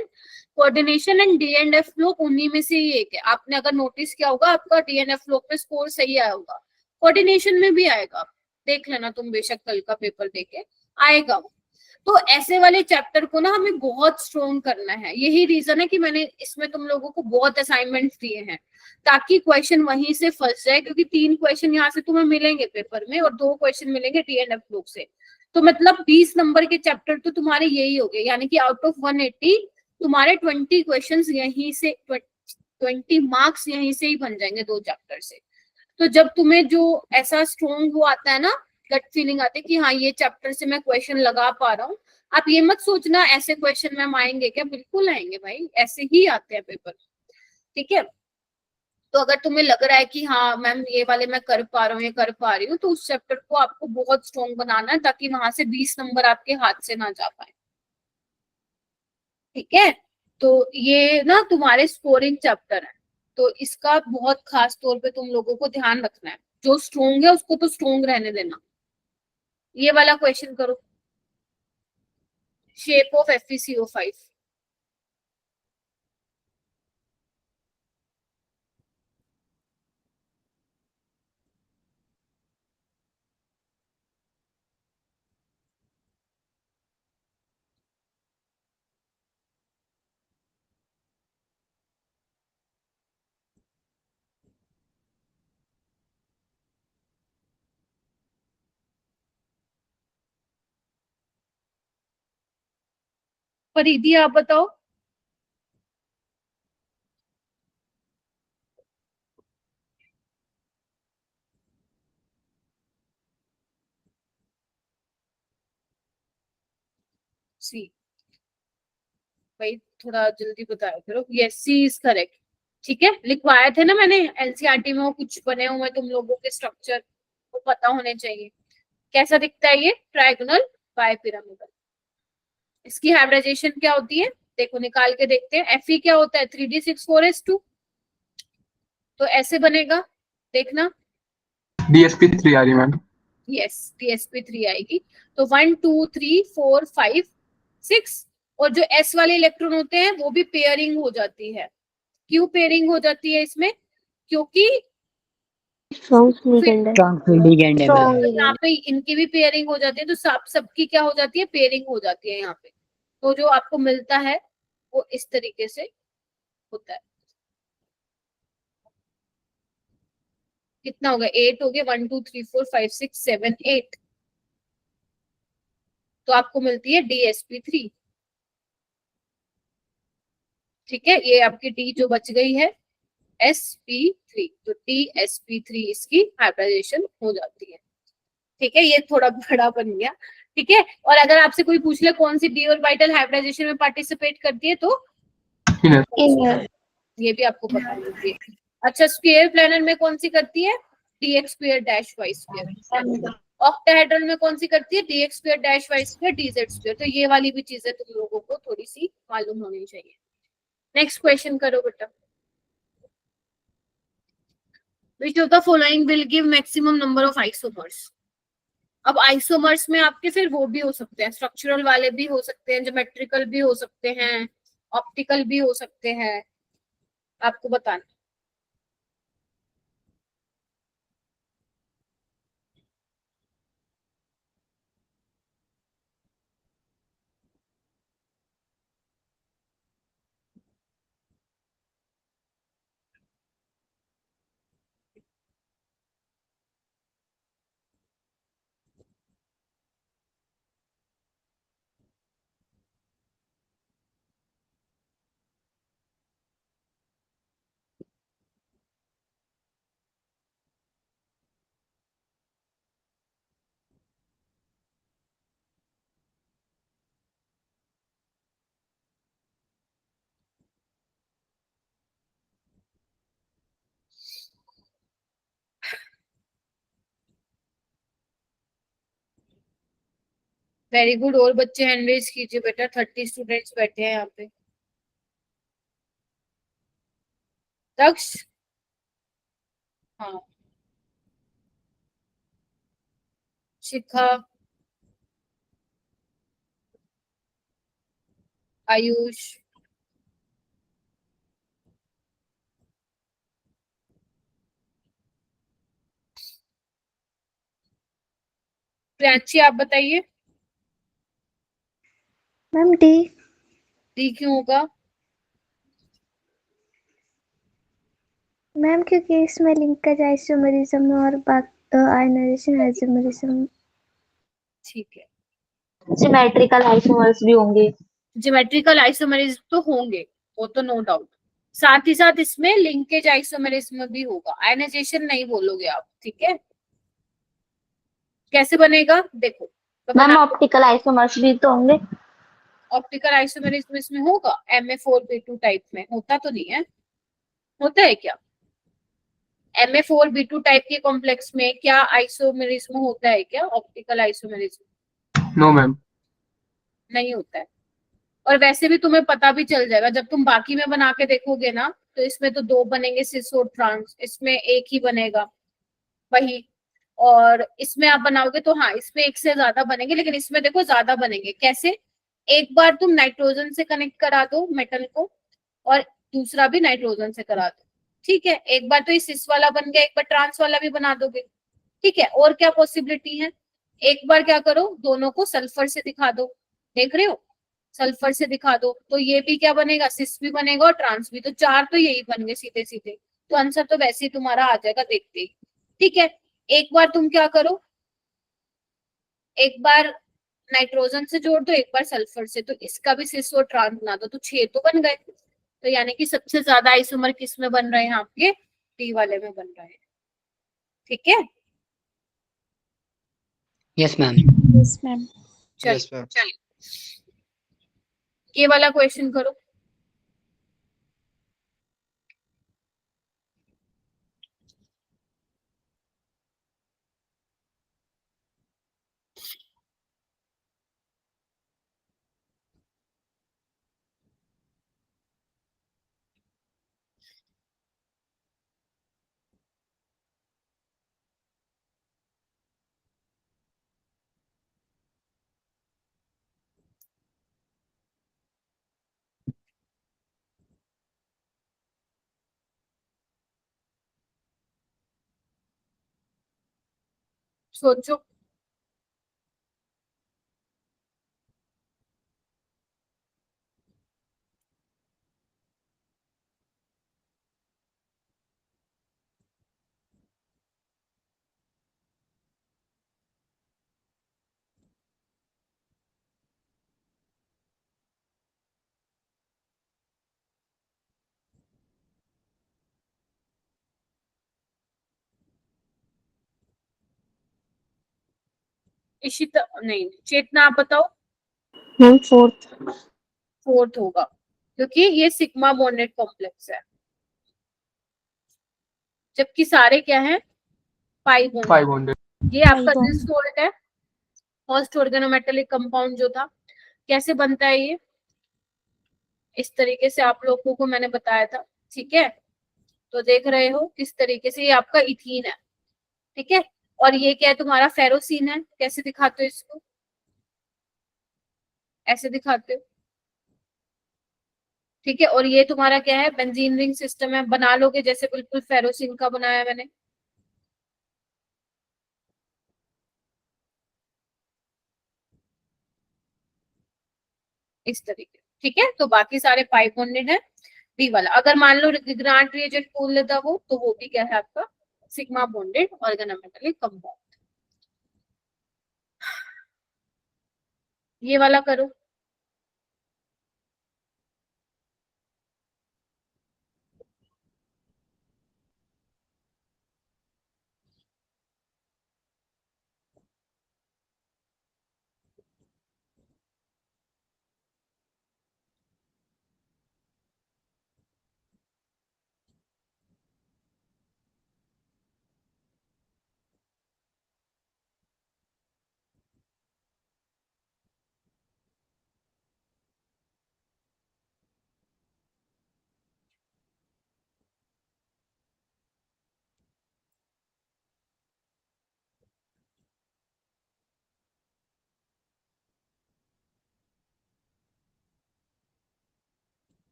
कोऑर्डिनेशन एंड डीएनएफ फ्लो उन्हीं में से ही एक है। आपने अगर नोटिस किया होगा आपका डीएनएफ फ्लो पे स्कोर सही आया होगा, कोऑर्डिनेशन में भी आएगा, देख लेना तुम बेशक कल का पेपर देके आएगा। तो ऐसे वाले चैप्टर को ना हमें बहुत स्ट्रॉन्ग करना है। यही रीजन है कि मैंने इसमें तुम लोगों को बहुत असाइनमेंट्स दिए हैं ताकि क्वेश्चन वहीं से फंस जाए, क्योंकि 3 क्वेश्चन यहाँ से तुम्हें मिलेंगे पेपर में और 2 क्वेश्चन मिलेंगे डीएनएफ फ्लो से। तो मतलब 20 नंबर के चैप्टर तो तुम्हारे यही हो गए, यानी कि आउट ऑफ 180 तुम्हारे 20 क्वेश्चंस यहीं से 20 मार्क्स यहीं से ही बन जाएंगे 2 चैप्टर से। तो जब तुम्हें जो ऐसा स्ट्रॉन्ग वो आता है ना, गट फीलिंग आती है कि हाँ ये चैप्टर से मैं क्वेश्चन लगा पा रहा हूँ, आप ये मत सोचना ऐसे क्वेश्चन मैम आएंगे क्या, बिल्कुल आएंगे भाई, ऐसे ही आते हैं पेपर, ठीक है। तो अगर तुम्हें लग रहा है कि हाँ मैम ये वाले मैं कर पा रहा हूँ, ये कर पा रही हूँ, तो उस चैप्टर को आपको बहुत स्ट्रॉन्ग बनाना है ताकि वहां से 20 नंबर आपके हाथ से ना जा पाए, ठीक है। तो ये ना तुम्हारे स्कोरिंग चैप्टर है, तो इसका बहुत खास तौर पे तुम लोगों को ध्यान रखना है। जो स्ट्रॉन्ग है उसको तो स्ट्रॉन्ग रहने देना। ये वाला क्वेश्चन करो, शेप ऑफ FeCO5। परिधि आप बताओ। सी, भाई थोड़ा जल्दी बताया करो। यस, सी इज करेक्ट, ठीक है। लिखवाए थे ना मैंने एनसीईआरटी में, वो कुछ बने हुए तुम लोगों के स्ट्रक्चर वो पता होने चाहिए। कैसा दिखता है ये, ट्रायगोनल बाय पिरामिडल। इसकी हाइब्रिडाइजेशन क्या होती है, देखो निकाल के देखते हैं। Fe क्या होता है, 3d6 4s2, तो ऐसे बनेगा, देखना। DSP3 आ रही मैम। यस, DSP3 आएगी। तो 1 2 3 4 5 6, और जो S वाले इलेक्ट्रॉन होते हैं वो भी पेयरिंग हो जाती है। क्यों पेयरिंग हो जाती है इसमें? क्योंकि स्ट्रॉन्ग लिगेंड है। स्ट्रॉन्ग फील्ड लिगेंड है स्ट्रॉन्ग मैम। यहाँ लिगेंड। पे इनकी भी पेयरिंग हो जाती है, तो सबकी क्या हो जाती है, पेयरिंग हो जाती है यहाँ पे। तो जो आपको मिलता है वो इस तरीके से होता है। कितना हो गया? 8 हो गया। 1 2 3 4 5 6 7 8, तो आपको मिलती है DSP3। ठीक है, ये आपकी डी जो बच गई है sp3, तो DSP3 इसकी हाइब्रिडाइजेशन हो जाती है। ठीक है, ये थोड़ा बड़ा बन गया। ठीक है, और अगर आपसे कोई पूछ ले कौन सी डी ऑर्बिटल हाइब्रिडाइजेशन में पार्टिसिपेट करती है, तो इनर ये भी आपको पता होगी। अच्छा, स्क्वायर प्लानर में कौन सी करती है? dx square dash Y square. Octahedral में कौन सी करती है? dx square dash Y square dz square. तो ये वाली भी चीजें तुम लोगों को थोड़ी सी मालूम होनी चाहिए। नेक्स्ट क्वेश्चन करो बेटा। Which of the following will give maximum number of isomers? अब आइसोमर्स में आपके फिर वो भी हो सकते हैं, स्ट्रक्चरल वाले भी हो सकते हैं, ज्योमेट्रिकल भी हो सकते हैं, ऑप्टिकल भी हो सकते हैं, आपको बताना। वेरी गुड, और बच्चे हैंड रेज कीजिए बेटा। 30 स्टूडेंट्स बैठे हैं यहाँ पे। दक्ष, हाँ, शिखा, आयुष, प्रियांशी, आप बताइए। Ma'am D. डी क्यों होगा? मैम क्योंकि इसमें लिंकेज आइसोमरिज्म और आयनाइजेशन आइसोमरिज्म। ठीक है, सिमेट्रिकल आइसोमर्स भी होंगे। ज्योमेट्रिकल आइसोमेरिज्म तो होंगे, वो तो नो डाउट। साथ ही साथ इसमें लिंकेज आइसोमेरिज्म भी होगा। आयनाइजेशन नहीं बोलोगे आप, ठीक है। कैसे बनेगा देखो, मैम ऑप्टिकल आइसोमर्स भी तो होंगे। ऑप्टिकल आइसोमेरिज्म इसमें होगा। Ma4B2 टाइप में होता तो नहीं है, होता है क्या? Ma4B2 टाइप के कॉम्प्लेक्स में क्या आइसोमेरिज्म होता है क्या? Optical isomerism no ma'am. नहीं होता है। और वैसे भी तुम्हें पता भी चल जाएगा जब तुम बाकी में बना के देखोगे ना, तो इसमें तो 2 बनेंगे सिस और ट्रांस, इसमें एक ही बनेगा वही। और इसमें आप बनाओगे तो हाँ, इसमें एक से ज्यादा बनेंगे, लेकिन इसमें देखो ज्यादा बनेंगे। कैसे? एक बार तुम नाइट्रोजन से कनेक्ट करा दो मेटल को, और दूसरा भी नाइट्रोजन से करा दो, ठीक है। एक बार तो ये सिस वाला बन गया, एक बार ट्रांस वाला भी बना दोगे, ठीक है। और क्या पॉसिबिलिटी है? एक बार क्या करो, दोनों को सल्फर से दिखा दो, देख रहे हो, सल्फर से दिखा दो, तो ये भी क्या बनेगा, सिस भी बनेगा और ट्रांस भी। तो 4 तो यही बन गए सीधे सीधे। तो आंसर तो वैसे ही तुम्हारा आ जाएगा देखते ही, ठीक है। एक बार तुम क्या करो, एक बार नाइट्रोजन से जोड़ दो, एक बार सल्फर से, तो इसका भी सिस और ट्रांस बना दो, तो 6 तो बन गए। तो यानी कि सबसे ज्यादा आइसोमर किस में बन रहे हैं आपके? टी वाले में बन रहे हैं, ठीक है। Yes ma'am. Yes ma'am. चलिए ये वाला क्वेश्चन करो। सोचो। इशिता नहीं, चेतना आप बताओ। Ma'am fourth. फोर्थ होगा क्योंकि ये सिग्मा बॉन्डेड कॉम्प्लेक्स है, जबकि सारे क्या है, पाई बॉन्ड। 500 ये आपका bond। दिस सोल्ट है, फर्स्ट ऑर्गेनोमेटेलिक कंपाउंड जो था। कैसे बनता है ये, इस तरीके से आप लोगों को मैंने बताया था, ठीक है। तो देख रहे हो किस तरीके से, ये आपका इथीन है, ठीक है। और ये क्या है, तुम्हारा फेरोसिन है। कैसे दिखाते हो इसको, ऐसे दिखाते हो, ठीक है। और ये तुम्हारा क्या है, बेंजीन रिंग सिस्टम है। बना लोगे जैसे बिल्कुल फेरोसिन का बनाया मैंने, इस तरीके, ठीक है। तो बाकी सारे पाई बॉन्डेड है। बी वाला अगर मान लो ग्रांट रिएजेंट बोल लेता वो, तो वो भी क्या है आपका सिग्मा बॉन्डेड ऑर्गेनोमेटेलिक कंपाउंड। ये वाला करो।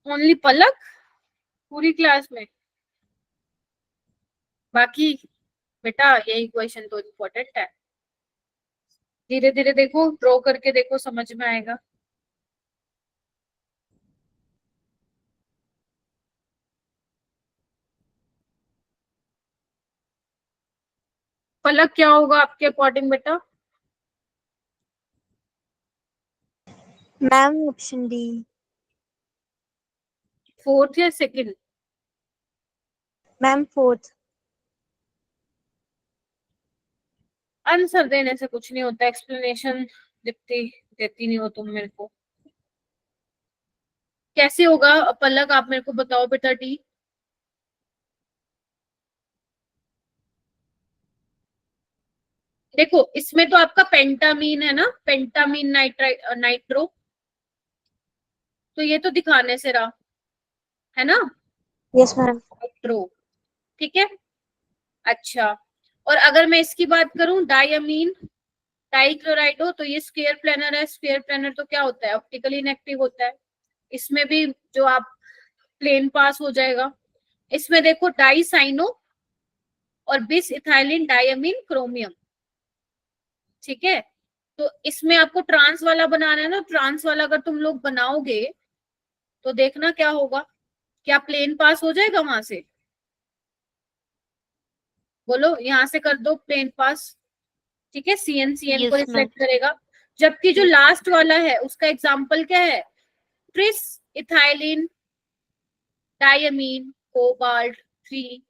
ओनली पलक पूरी क्लास में, बाकी बेटा यही क्वेश्चन तो इम्पोर्टेंट है। धीरे धीरे देखो, ड्रॉ करके देखो, समझ में आएगा। पलक क्या होगा आपके अकॉर्डिंग बेटा, मैम ऑप्शन डी। फोर्थ या सेकंड? Ma'am fourth. आंसर देने से कुछ नहीं होता, एक्सप्लेनेशन दिखती देती नहीं हो तुम मेरे को। कैसे होगा पलक, आप मेरे को बताओ बेटा। डी, देखो इसमें तो आपका पेंटामीन है ना, पेंटामीन नाइट्राइट नाइट्रो, तो ये तो दिखाने से रहा है ना, यस मैम। नाइट्रो, ठीक है। अच्छा, और अगर मैं इसकी बात करूं, डायमीन डाइक्लोराइड हो, तो ये स्क्वायर प्लेनर है। स्क्वायर प्लेनर तो क्या होता है, ऑप्टिकली इनएक्टिव होता है। इसमें भी जो आप प्लेन पास हो जाएगा। इसमें देखो डाइसाइनो और बिस इथाइलिन डायमीन क्रोमियम, ठीक है। तो इसमें आपको ट्रांस वाला बनाना है ना, ट्रांस वाला अगर तुम लोग बनाओगे तो देखना क्या होगा, क्या प्लेन पास हो जाएगा वहां से, बोलो, यहां से कर दो प्लेन पास, ठीक है। सीएन को यस मैम। रिफ्लेक्ट करेगा। जबकि जो लास्ट वाला है उसका एग्जाम्पल क्या है, tris ethylene diamine cobalt 3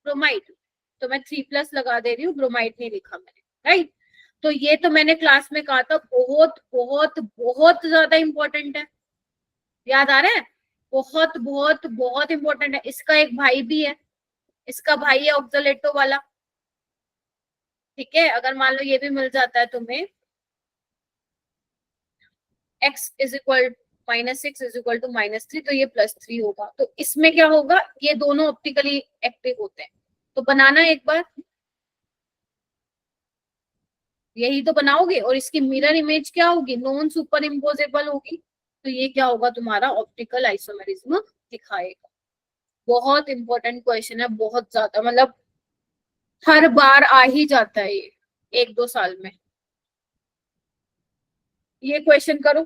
bromide. तो मैं 3+ लगा दे रही हूँ, ब्रोमाइड नहीं लिखा मैंने, राइट। तो ये तो मैंने क्लास में कहा था, बहुत बहुत बहुत ज्यादा इंपॉर्टेंट है। याद आ रहा है, बहुत बहुत बहुत इंपॉर्टेंट है। इसका एक भाई भी है, इसका भाई है ऑक्सलेटो वाला, ठीक है। अगर मान लो ये भी मिल जाता है तुम्हें, x is equal -6 is equal to -3, तो ये +3 होगा। तो इसमें क्या होगा, ये दोनों ऑप्टिकली एक्टिव होते हैं। तो बनाना एक बार, यही तो बनाओगे। और इसकी मिरर इमेज क्या होगी, नॉन सुपर इम्पोजेबल होगी। तो ये क्या होगा, तुम्हारा ऑप्टिकल आइसोमेरिज्म दिखाएगा। बहुत इंपॉर्टेंट क्वेश्चन है, बहुत ज्यादा, मतलब हर बार आ ही जाता है ये 1-2 साल में। ये क्वेश्चन करो।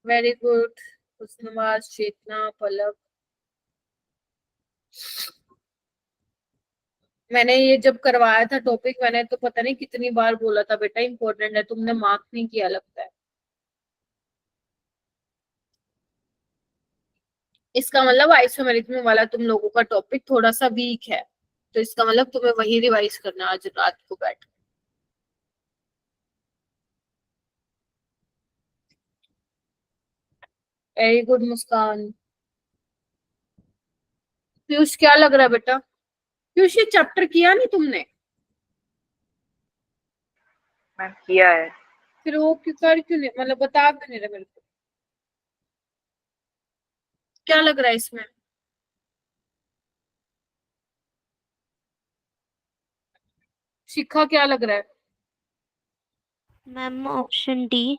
वेरी गुड हुस्नवाज, चेतना, पलक। मैंने ये जब करवाया था टॉपिक, मैंने तो पता नहीं कितनी बार बोला था बेटा इंपॉर्टेंट है, तुमने मार्क नहीं किया लगता है। इसका मतलब आइसोमेरिज्म वाला तुम लोगों का टॉपिक थोड़ा सा वीक है, तो इसका मतलब तुम्हें वही रिवाइज करना आज रात को बैठ। वेरी गुड मुस्कान। पीयूष क्या लग रहा है बेटा? पीयूष ये चैप्टर किया नहीं तुमने? मैम किया है। फिर वो क्यों कर क्यों नहीं, मतलब बता क्यों नहीं रहे मेरे को? क्या लग रहा है इसमें? शिखा क्या लग रहा है? Ma'am option D.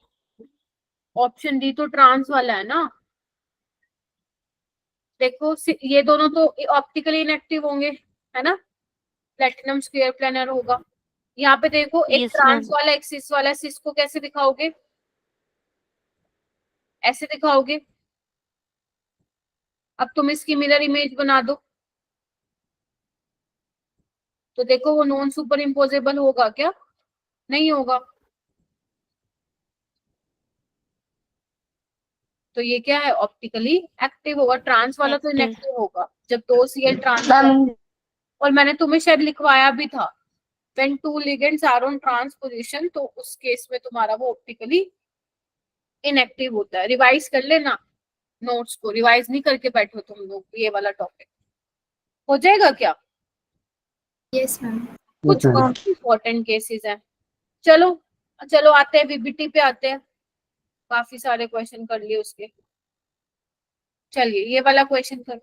Option D तो ट्रांस वाला है ना। देखो ये दोनों तो ऑप्टिकली इनएक्टिव होंगे, है ना। प्लेटिनम स्क्वायर प्लेनर होगा। यहाँ पे देखो एक Yes, ट्रांस ma'am. वाला एक सिस वाला, सिस को कैसे दिखाओगे? ऐसे दिखाओगे। अब तुम इसकी मिरर इमेज बना दो, तो देखो वो नॉन सुपर इम्पोजेबल होगा क्या? नहीं होगा। तो ये क्या है? ऑप्टिकली एक्टिव होगा। ट्रांस वाला तो Active. इनएक्टिव होगा जब 2 Cl ट्रांस। मैम और मैंने तुम्हें शायद लिखवाया भी था, when two ligands are on trans position, तो उस केस में तुम्हारा वो ऑप्टिकली इनएक्टिव होता है। रिवाइज कर लेना नोट्स को, रिवाइज नहीं करके बैठो तुम लोग ये वाला टॉपिक। हो जाएगा क्या? Yes ma'am. कुछ इंपॉर्टेंट केसेस हैं। चलो चलो आते हैं वीबीटी पे आते हैं। काफी सारे क्वेश्चन कर लिए उसके। चलिए ये वाला क्वेश्चन कर।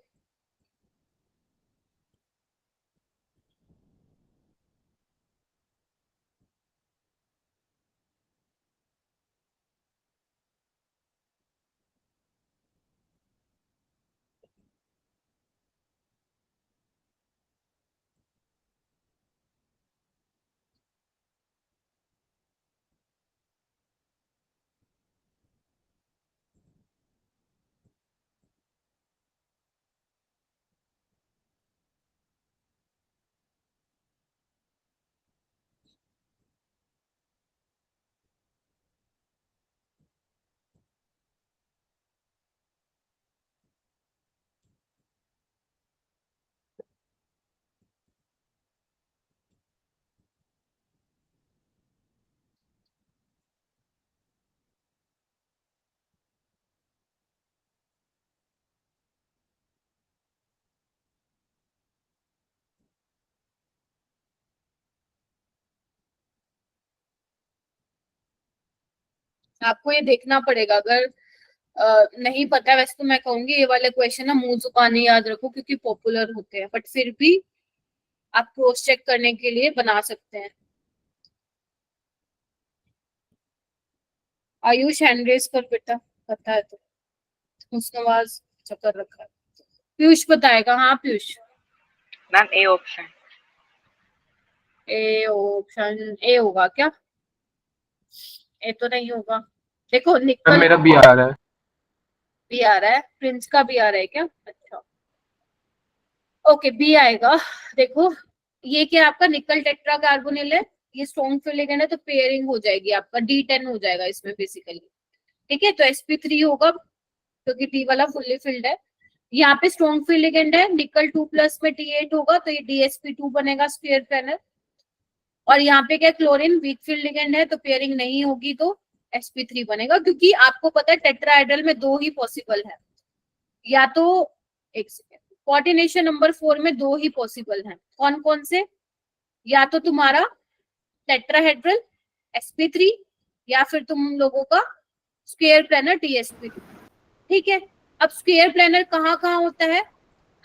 आपको ये देखना पड़ेगा, अगर नहीं पता है वैसे तो मैं कहूंगी ये वाले क्वेश्चन ना मुंह जुबानी याद रखो, क्योंकि पॉपुलर होते हैं, बट फिर भी आप क्रॉस चेक करने के लिए बना सकते हैं। आयुष हैंड रेज कर बेटा, पता है तो। मुस्नवाज चक्कर रखा है। पीयूष बताएगा। हाँ Piyush. Ma'am A option. A option A होगा क्या? ए तो नहीं होगा। देखो मैम निकल मेरा बी आ रहा है। भी आ रहा है, प्रिंस का भी आ रहा है क्या? अच्छा ओके बी आएगा। देखो ये क्या आपका निकल टेट्रा कार्बोनिल है, ये स्ट्रॉन्ग फिलिगेंड है, तो पेयरिंग हो जाएगी आपका D10 हो जाएगा इसमें बेसिकली। ठीक है, तो sp3 होगा क्योंकि डी वाला फुल्ली फिल्ड है। यहाँ पे स्ट्रॉन्ग फील्ड लिगेंड है, निकल 2+ में T8 होगा तो ये DsP2 बनेगा स्क्वायर प्लेनर। और यहाँ पे क्या क्लोरीन वीक फील्ड लिगेंड है तो पेयरिंग नहीं होगी तो sp3 बनेगा, क्योंकि आपको पता है टेट्राहेड्रल में 2 ही पॉसिबल है, या तो एक सेकेंड, कोऑर्डिनेशन नंबर 4 में 2 ही पॉसिबल हैं। कौन कौन से? या तो तुम्हारा टेट्राहेड्रल sp3 या फिर तुम लोगों का स्क्वायर प्लेनर DsP2। ठीक है, अब स्क्वायर प्लेनर कहाँ कहाँ होता है?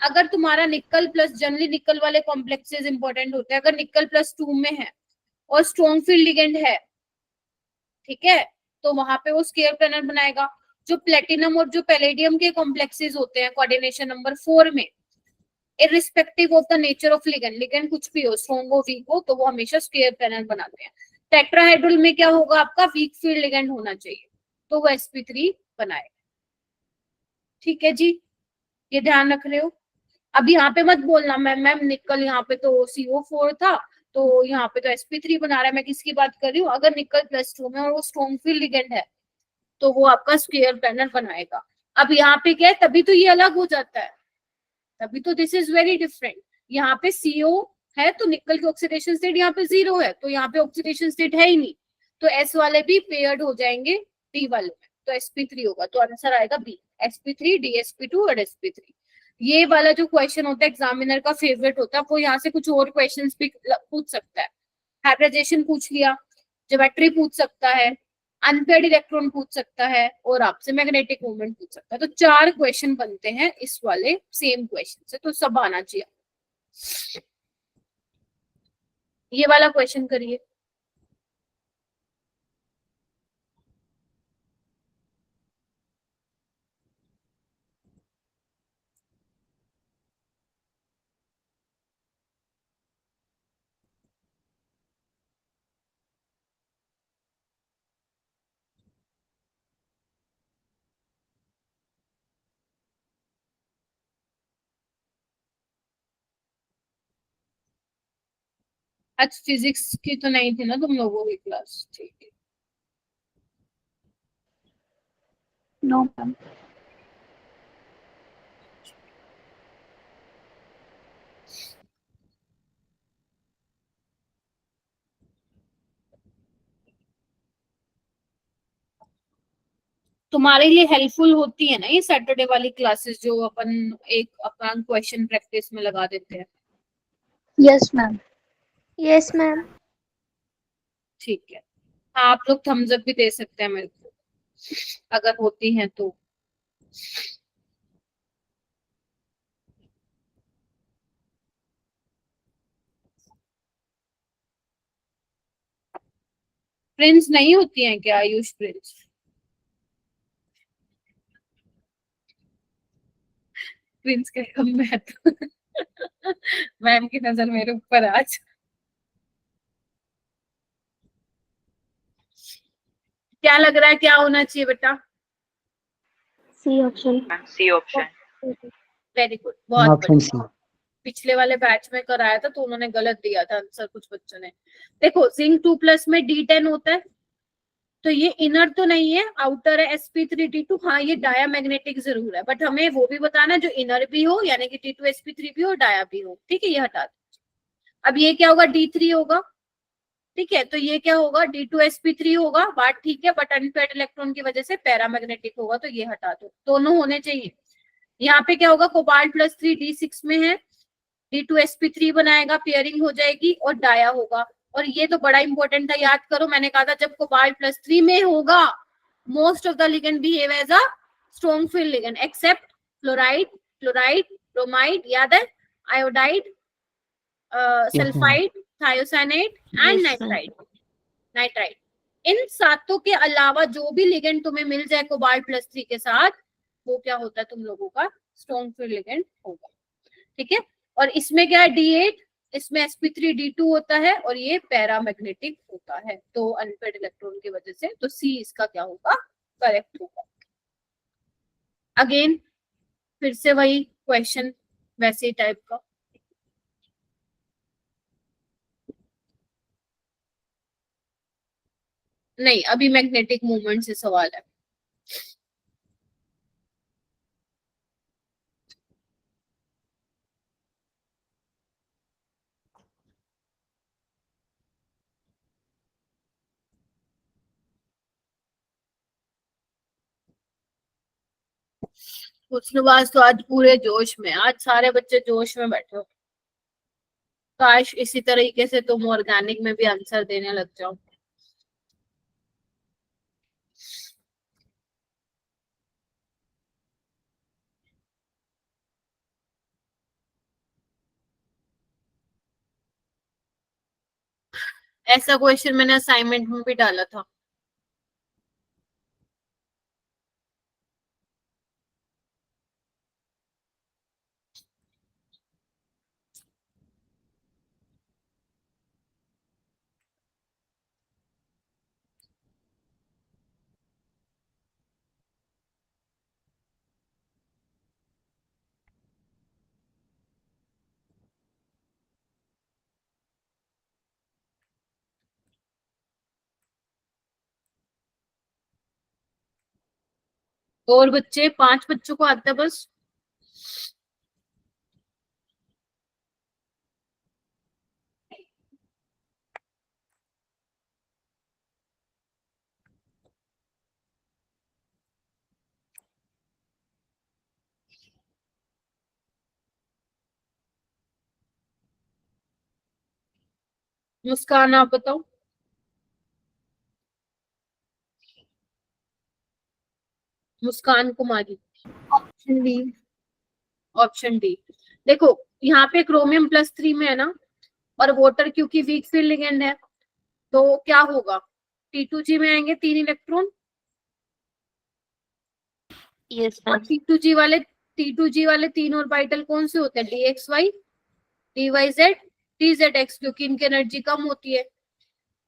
अगर तुम्हारा निकल प्लस, जनरली निकल वाले कॉम्प्लेक्सेस इंपॉर्टेंट होते हैं, अगर निकल +2 में है और स्ट्रॉन्ग फील्ड लिगेंड है, ठीक है, तो वहां पे वो स्क्वायर प्लेनर बनाएगा। जो प्लेटिनम और जो पैलेडियम के कॉम्प्लेक्सेस होते हैं कोऑर्डिनेशन नंबर 4 में, irrespective of the nature of ligand, ligand कुछ भी हो, स्ट्रॉन्ग हो वीक हो, तो वो हमेशा स्क्वायर प्लेनर बनाते हैं। टेट्राहेड्रल में क्या होगा? आपका वीक फील्ड लिगेंड होना चाहिए, तो वो sp3 बनाएगा। ठीक है जी, ये ध्यान रख रहे हो। अब यहाँ पे मत बोलना मैम निकल यहाँ पे तो CO4 था तो यहाँ पे तो sp3 बना रहा है। मैं किसकी बात कर रही हूँ? अगर निकल +2 में और वो स्ट्रॉन्ग फील्ड लिगेंड है तो वो आपका स्क्वायर प्लेनर बनाएगा। अब यहाँ पे क्या है, तभी तो ये अलग हो जाता है, तभी तो दिस इज वेरी डिफरेंट। यहाँ पे CO है तो निकल की ऑक्सीडेशन स्टेट यहाँ पे 0 है, तो यहाँ पे ऑक्सीडेशन स्टेट है ही नहीं, तो S वाले भी पेयर्ड हो जाएंगे D वाले में, तो sp3 होगा। तो आंसर आएगा B, sp3 DsP2 और sp3। ये वाला जो क्वेश्चन होता है एग्जामिनर का फेवरेट होता है, वो यहाँ से कुछ और क्वेश्चंस भी पूछ सकता है। हाइब्रिडाइजेशन पूछ लिया, ज्योमेट्री पूछ सकता है, अनपेयर्ड इलेक्ट्रॉन पूछ सकता है, और आपसे मैग्नेटिक मोमेंट पूछ सकता है। तो 4 क्वेश्चन बनते हैं इस वाले सेम क्वेश्चन से, तो सब आना चाहिए। ये वाला क्वेश्चन करिए। आज फिजिक्स की तो नहीं थी ना तुम लोगों की क्लास? ठीक है, No, ma'am. तुम्हारे लिए हेल्पफुल होती है ना ये सैटरडे वाली क्लासेस जो अपन एक अपना क्वेश्चन प्रैक्टिस में लगा देते हैं? Yes, ma'am. Yes ma'am. ठीक है, हाँ, आप लोग थम्स अप भी दे सकते हैं मेरे को अगर होती हैं तो। प्रिंस नहीं होती हैं क्या आयुष? प्रिंस प्रिंस कहेगा मैं तो मैम की नजर मेरे ऊपर आज। क्या लग रहा है क्या होना चाहिए बेटा? C option. Ma'am C option. Very good, बहुत ऑप्शन बढ़िया। सी। पिछले वाले बैच में कराया था तो उन्होंने गलत दिया था आंसर कुछ बच्चों ने। देखो जिंक 2+ में D10 होता है, तो ये इनर तो नहीं है, आउटर है sp3d2। हाँ, ये डायामैग्नेटिक जरूर है, बट हमें वो भी बताना है जो इनर भी हो, यानी कि D2sp3 भी हो, डाया भी हो। ठीक है, ये हटा दो। अब ये क्या होगा? D3 होगा। ठीक है, तो ये क्या होगा? D2sp3 होगा, बात ठीक है, बट अनपेयर्ड इलेक्ट्रॉन की वजह से पैरामैग्नेटिक होगा, तो ये हटा दो, दोनों होने चाहिए। यहाँ पे क्या होगा? कोबाल्ट +3 D6 में है, D2sp3 बनाएगा, पेयरिंग हो जाएगी और डाया होगा। और ये तो बड़ा इंपॉर्टेंट था, याद करो, मैंने कहा था जब कोबाल्ट +3 में होगा most of the ligand behave as a strong field ligand except fluoride, chloride, bromide, याद है, iodide, sulphide, thiocyanate and nitride. Nitride, इन सातों के अलावा जो भी लिगेंड तुम्हें मिल जाए कोबाल्ट +3 के साथ, वो क्या होता है? तुम लोगों का स्ट्रॉन्ग फील्ड लिगेंड होगा। ठीक है, और इसमें क्या है? D8, इसमें sp3d2 होता है और ये पैरामैग्नेटिक होता है, तो अनपेयर्ड इलेक्ट्रॉन की वजह से, तो C इसका क्या होगा? करेक्ट होगा। अगेन फिर से वही क्वेश्चन, वैसे टाइप का। नहीं, अभी मैग्नेटिक मूवमेंट से सवाल है। हुस्नबाज तो आज पूरे जोश में, आज सारे बच्चे जोश में बैठे हो। काश इसी तरीके से तुम ऑर्गेनिक में भी आंसर देने लग जाओ। ऐसा क्वेश्चन मैंने असाइनमेंट में भी डाला था। और बच्चे, 5 बच्चों को आता है बस। मुस्कान आप बताओ। Muskan Kumari. Option D. Option D. देखो यहाँ पे क्रोमियम +3 में है ना, और वाटर क्योंकि वीक फील्ड लिगेंड है, तो क्या होगा, T2G में आएंगे 3 इलेक्ट्रॉन। यस और मैम। T2G वाले 3 ऑर्बिटल कौन से होते हैं, DXY, DYZ, TZX, क्योंकि इनकी एनर्जी कम होती है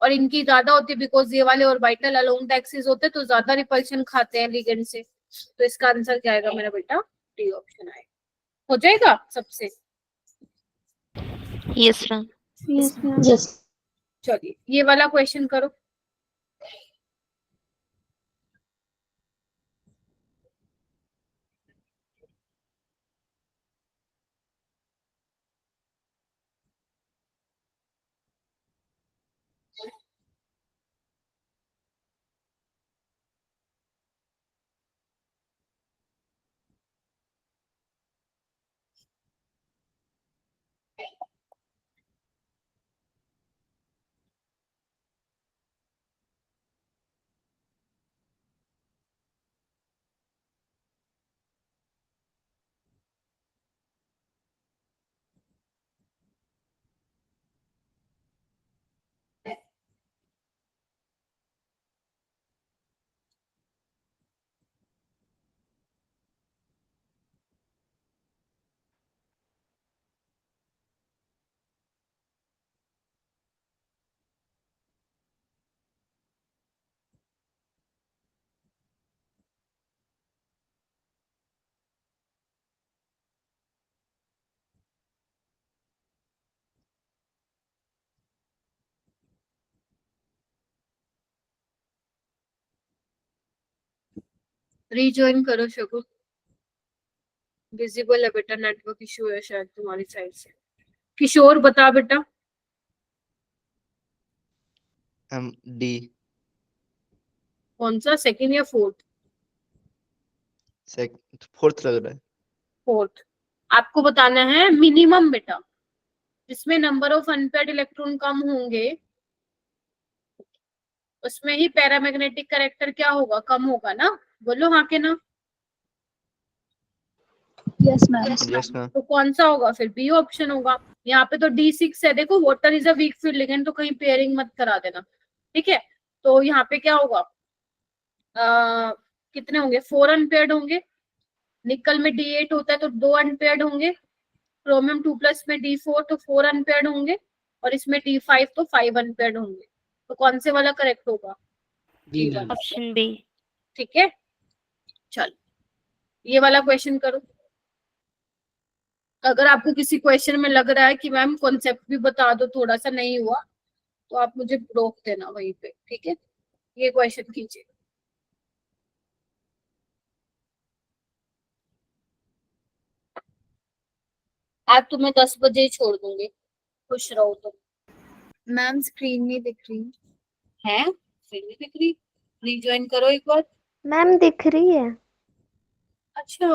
और इनकी ज्यादा होती है, बिकॉज ये वाले ऑर्बिटल अलोंग द एक्सिस होते हैं तो ज्यादा रिपल्शन खाते हैं लिगेंड से। तो इसका आंसर क्या आएगा मेरा बेटा, डी ऑप्शन आएगा। हो जाएगा सबसे। Yes ma'am. Yes ma'am. Yes. चलिए ये वाला क्वेश्चन करो। रीज्वाइन करो शगुन, विजिबल है बेटा, नेटवर्क इशू है शायद तुम्हारी साइड से। किशोर बता बेटा। डी। कौन सा, सेकंड या फोर्थ? फोर्थ लग रहा है। फोर्थ। आपको बताना है मिनिमम बेटा, जिसमें नंबर ऑफ अनपेयर्ड इलेक्ट्रॉन कम होंगे उसमें ही पैरामैग्नेटिक कैरेक्टर क्या होगा, कम होगा ना। बोलो हाँ के ना। Yes ma'am. Yes ma'am. तो कौन सा होगा फिर, बी ऑप्शन होगा। यहाँ पे तो D6 है। देखो water is a weak field ligand, तो कहीं पेयरिंग मत करा देना, ठीक है। तो यहाँ पे क्या होगा, कितने होंगे, 4 अनपेयर्ड होंगे। निकल में D8 होता है तो 2 अनपेयर्ड होंगे। क्रोमियम 2+ में D4 तो 4 अनपेयर्ड होंगे, और इसमें D5 तो 5 अनपेयर्ड होंगे। तो कौन से वाला करेक्ट होगा, B D1। Ma'am. Option B. ठीक है, चल ये वाला क्वेश्चन करो। अगर आपको किसी क्वेश्चन में लग रहा है कि मैम कॉन्सेप्ट भी बता दो, थोड़ा सा नहीं हुआ, तो आप मुझे रोक देना वहीं पे, ठीक है। ये क्वेश्चन कीजिए। आज तुम्हें 10 बजे ही छोड़ दूंगी, खुश रहो तुम। मैम स्क्रीन नहीं दिख रही है, फिर नहीं दिख रही, रीज्वाइन करो एक बार। मैम दिख रही है। अच्छा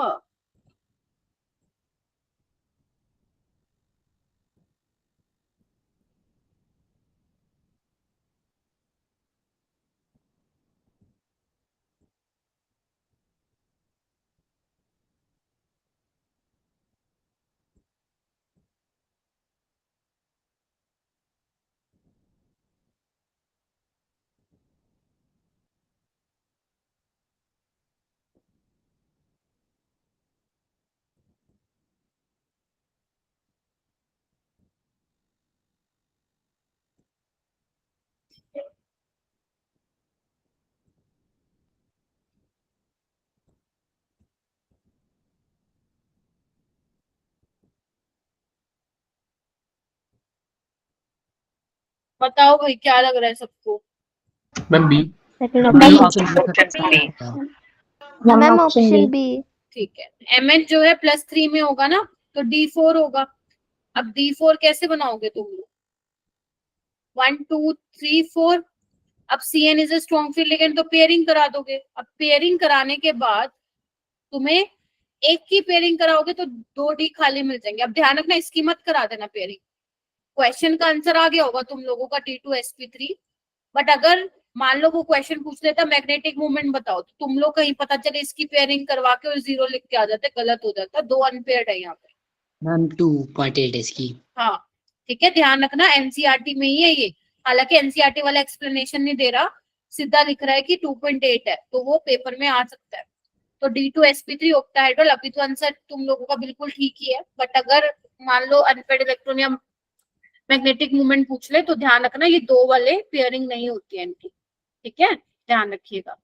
बताओ भाई क्या लग रहा है सबको? Ma'am B. Second ma'am option option B. Ma'am option B. ठीक है, mn जो है +3 में होगा ना, तो d4 होगा। अब d4 कैसे बनाओगे तुम लोग? 1 2 3 4। अब Cn is a strong field ligand, तो पेयरिंग करा दोगे। अब पेयरिंग कराने के बाद तुम्हें एक की पेयरिंग कराओगे तो 2 D खाली मिल जाएंगे। अब ध्यान रखना, इसकी मत करा देना पेयरिंग। क्वेश्चन का आंसर आ गया होगा तुम लोगों का D2sp3, बट अगर मान लो वो क्वेश्चन पूछ लेता मैग्नेटिक मूवमेंट बताओ, तो तुम लोग कहीं पता चले इसकी पेयरिंग करवा के और 0 लिख के आ जाते, गलत हो जाता। 2 अनपेयर्ड है यहाँ पे। मैम 2.8 इसकी। हाँ ठीक है, ध्यान रखना एनसीईआरटी में ही है ये। हालांकि एनसीईआरटी वाला एक्सप्लेनेशन नहीं दे रहा, सीधा लिख रहा है कि 2.8 है, तो वो पेपर में आ सकता है। तो D2sp3 ऑक्टाहेड्रल। अभी तो आंसर तुम लोगों का बिल्कुल ठीक ही है, बट अगर मान लो अनपेयर्ड इलेक्ट्रॉन या मैग्नेटिक मूवमेंट पूछ ले तो ध्यान रखना ये 2 वाले पेयरिंग नहीं होती है इनकी। ठीक है, ध्यान रखिएगा।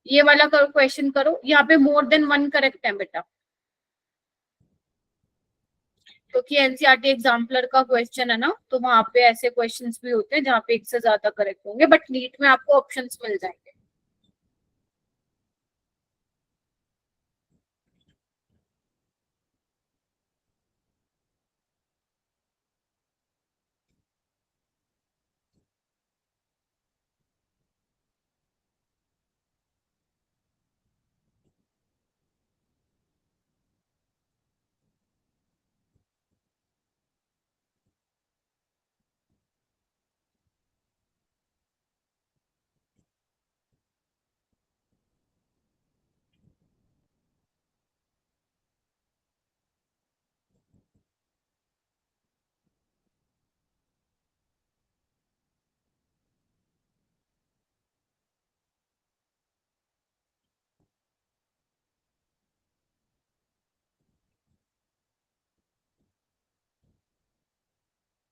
ये वाला करो, क्वेश्चन करो। यहाँ पे मोर देन 1 करेक्ट है बेटा, क्योंकि एनसीईआरटी एग्जाम्पलर का क्वेश्चन है ना, तो वहां पे ऐसे क्वेश्चंस भी होते हैं जहाँ पे एक से ज्यादा करेक्ट होंगे, बट नीट में आपको ऑप्शंस मिल जाएंगे।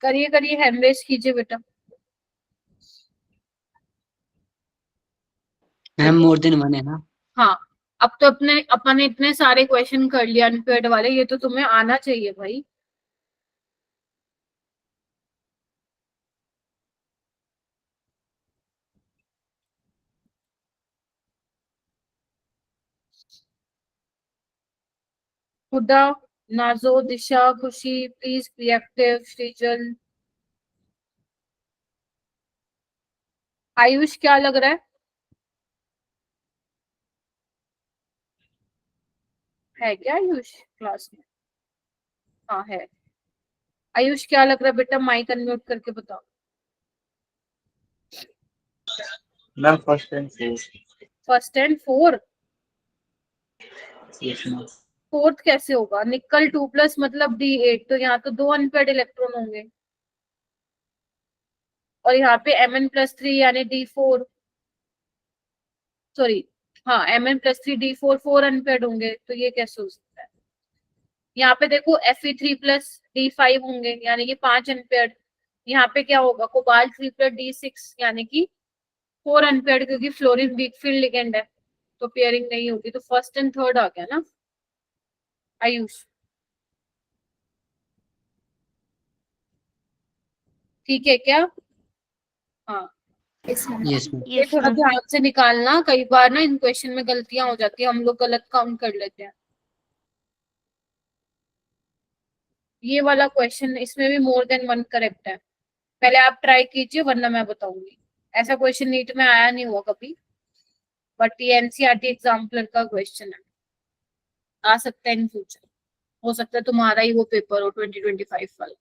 करिए करिए, हैंड रेस कीजिए बेटा। मैम मोर देन 1 है ना? हाँ, अब तो अपन ने इतने सारे क्वेश्चन कर लिए अनपेयर्ड वाले, ये तो तुम्हें आना चाहिए भाई। हुदा, नाजो, दिशा, खुशी, please be active. Shrijal, Ayush क्या लग रहा है क्या आयुष क्लास में? हाँ है। आयुष क्या लग रहा है बेटा, माइक अनम्यूट करके बताओ। Ma'am first and fourth. First and four? Yes ma'am. Fourth कैसे होगा? निकल 2+ मतलब D8, तो यहाँ तो 2 अनपेयर्ड इलेक्ट्रॉन होंगे, और यहाँ पे Mn+3 यानी D4, सॉरी, हाँ Mn+3 D4, 4 अनपेयर्ड होंगे, तो ये कैसे हो सकता है? यहाँ पे देखो Fe3+D5 होंगे, यानी कि 5 अनपेयर्ड। यहाँ पे क्या होगा, कोबाल्ट 3+D6 यानी कि 4 अनपेयर्ड, क्योंकि फ्लोरीन वीक फील्ड लिगेंड है, तो पेयरिंग नहीं होगी। तो फर्स्ट एंड थर्ड आ गया ना आयुष? ठीक है क्या? हाँ, यस मैम। ये यस थोड़ा मैम। ध्यान से निकालना, कई बार ना इन क्वेश्चन में गलतियां हो जाती है, हम लोग गलत काउंट कर लेते हैं। ये वाला क्वेश्चन, इसमें भी मोर देन 1 करेक्ट है। पहले आप ट्राई कीजिए, वरना मैं बताऊंगी। ऐसा क्वेश्चन नीट में आया नहीं हुआ कभी, बट ये एनसीईआरटी एग्जाम्पलर का क्वेश्चन है, आ सकता है इन फ्यूचर। हो सकता है तुम्हारा ही वो पेपर हो 2025 वाला।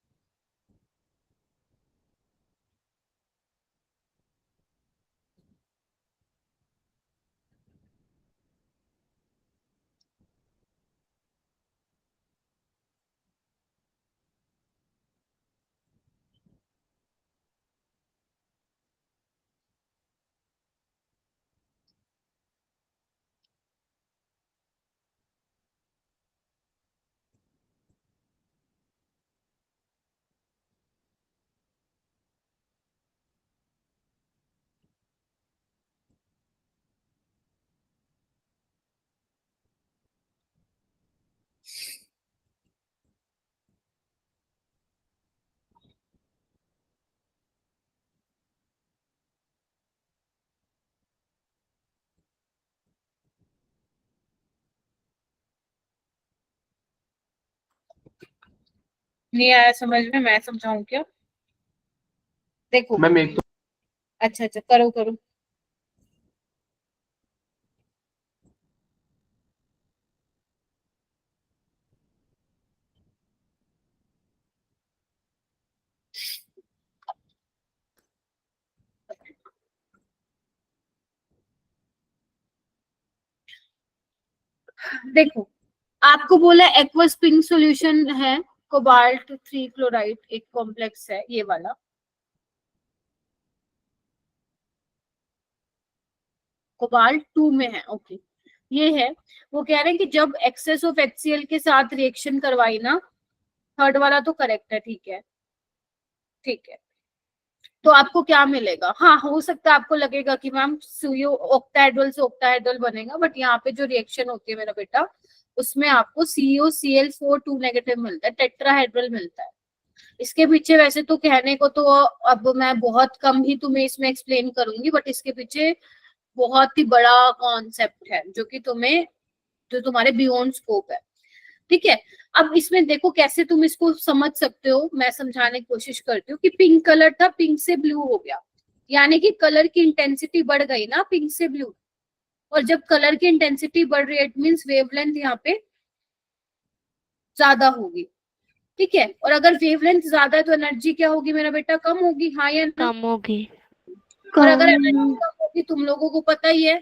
नहीं आया समझ में, मैं समझाऊं क्या? देखो, मैम एक तो अच्छा अच्छा, करो करो। देखो, आपको बोला एक्वस पिंक सॉल्यूशन है, कोबाल्ट 3 क्लोराइड एक कॉम्प्लेक्स है, ये वाला कोबाल्ट 2 में है। ओके, ये है। वो कह रहे हैं कि जब एक्सेस ऑफ HCl के साथ रिएक्शन करवाई ना, थर्ड वाला तो करेक्ट है, ठीक है ठीक है। तो आपको क्या मिलेगा? हाँ, हो सकता है आपको लगेगा कि मैम सुयो ऑक्टाहेड्रल से ऑक्टाहेड्रल बनेगा, बट यहाँ पे जो रिएक्शन होती है मेरा बेटा, उसमें आपको COCl4 2 नेगेटिव मिलता है, टेट्राहेड्रल मिलता है। इसके पीछे वैसे तो कहने को तो अब मैं बहुत कम ही तुम्हें इसमें एक्सप्लेन करूंगी, बट इसके पीछे बहुत ही बड़ा कॉन्सेप्ट है जो कि तुम्हें, जो तुम्हारे बियॉन्ड स्कोप है, ठीक है। अब इसमें देखो कैसे तुम इसको समझ सकते हो, मैं समझाने की कोशिश करती हूँ कि पिंक कलर था, पिंक से ब्लू हो गया, यानी कि कलर की इंटेंसिटी बढ़ गई ना पिंक से ब्लू। और जब कलर की इंटेंसिटी बढ़ रही है, इट मींस वेवलेंथ यहाँ पे ज्यादा होगी, ठीक है। और अगर वेवलेंथ ज्यादा है तो एनर्जी क्या होगी मेरा बेटा? कम होगी, हाँ या ना? कम होगी। और अगर एनर्जी कम होगी, तुम लोगों को पता ही है,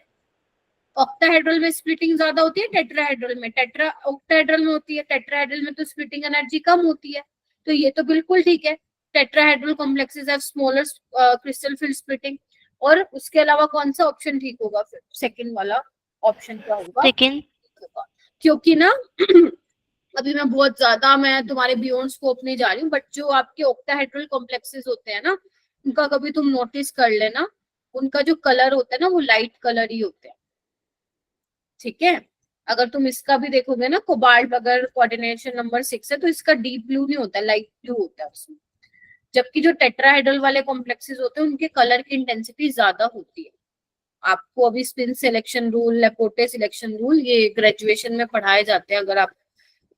ऑक्टाहेड्रल में स्प्लिटिंग ज्यादा होती है, टेट्राहेड्रल में, ऑक्टाहेड्रल में होती है, टेट्राहेड्रल में तो स्प्लिटिंग एनर्जी कम होती है। तो ये तो बिल्कुल ठीक है, tetrahedral complexes have smaller crystal field splitting. और उसके अलावा कौन सा ऑप्शन ठीक होगा फिर? सेकंड वाला ऑप्शन क्या होगा? सेकंड। क्योंकि ना अभी मैं तुम्हारे बियॉन्ड स्कोप नहीं जा रही हूँ, बट जो आपके ऑक्टाहेड्रल कॉम्प्लेक्सेस होते हैं ना, उनका कभी तुम नोटिस कर लेना, उनका जो कलर होता है ना वो लाइट कलर ही होते हैं, ठीक है। अगर तुम इसका भी देखोगे ना, कोबाल्ट अगर कोऑर्डिनेशन नंबर 6 है तो इसका डीप ब्लू नहीं होता, लाइट ब्लू होता है उसमें। जबकि जो टेट्राहेड्रल वाले कॉम्प्लेक्सेस होते हैं उनके कलर की इंटेंसिटी ज्यादा होती है। आपको अभी spin selection rule, Laporte selection rule, ये ग्रेजुएशन में पढ़ाए जाते हैं अगर आप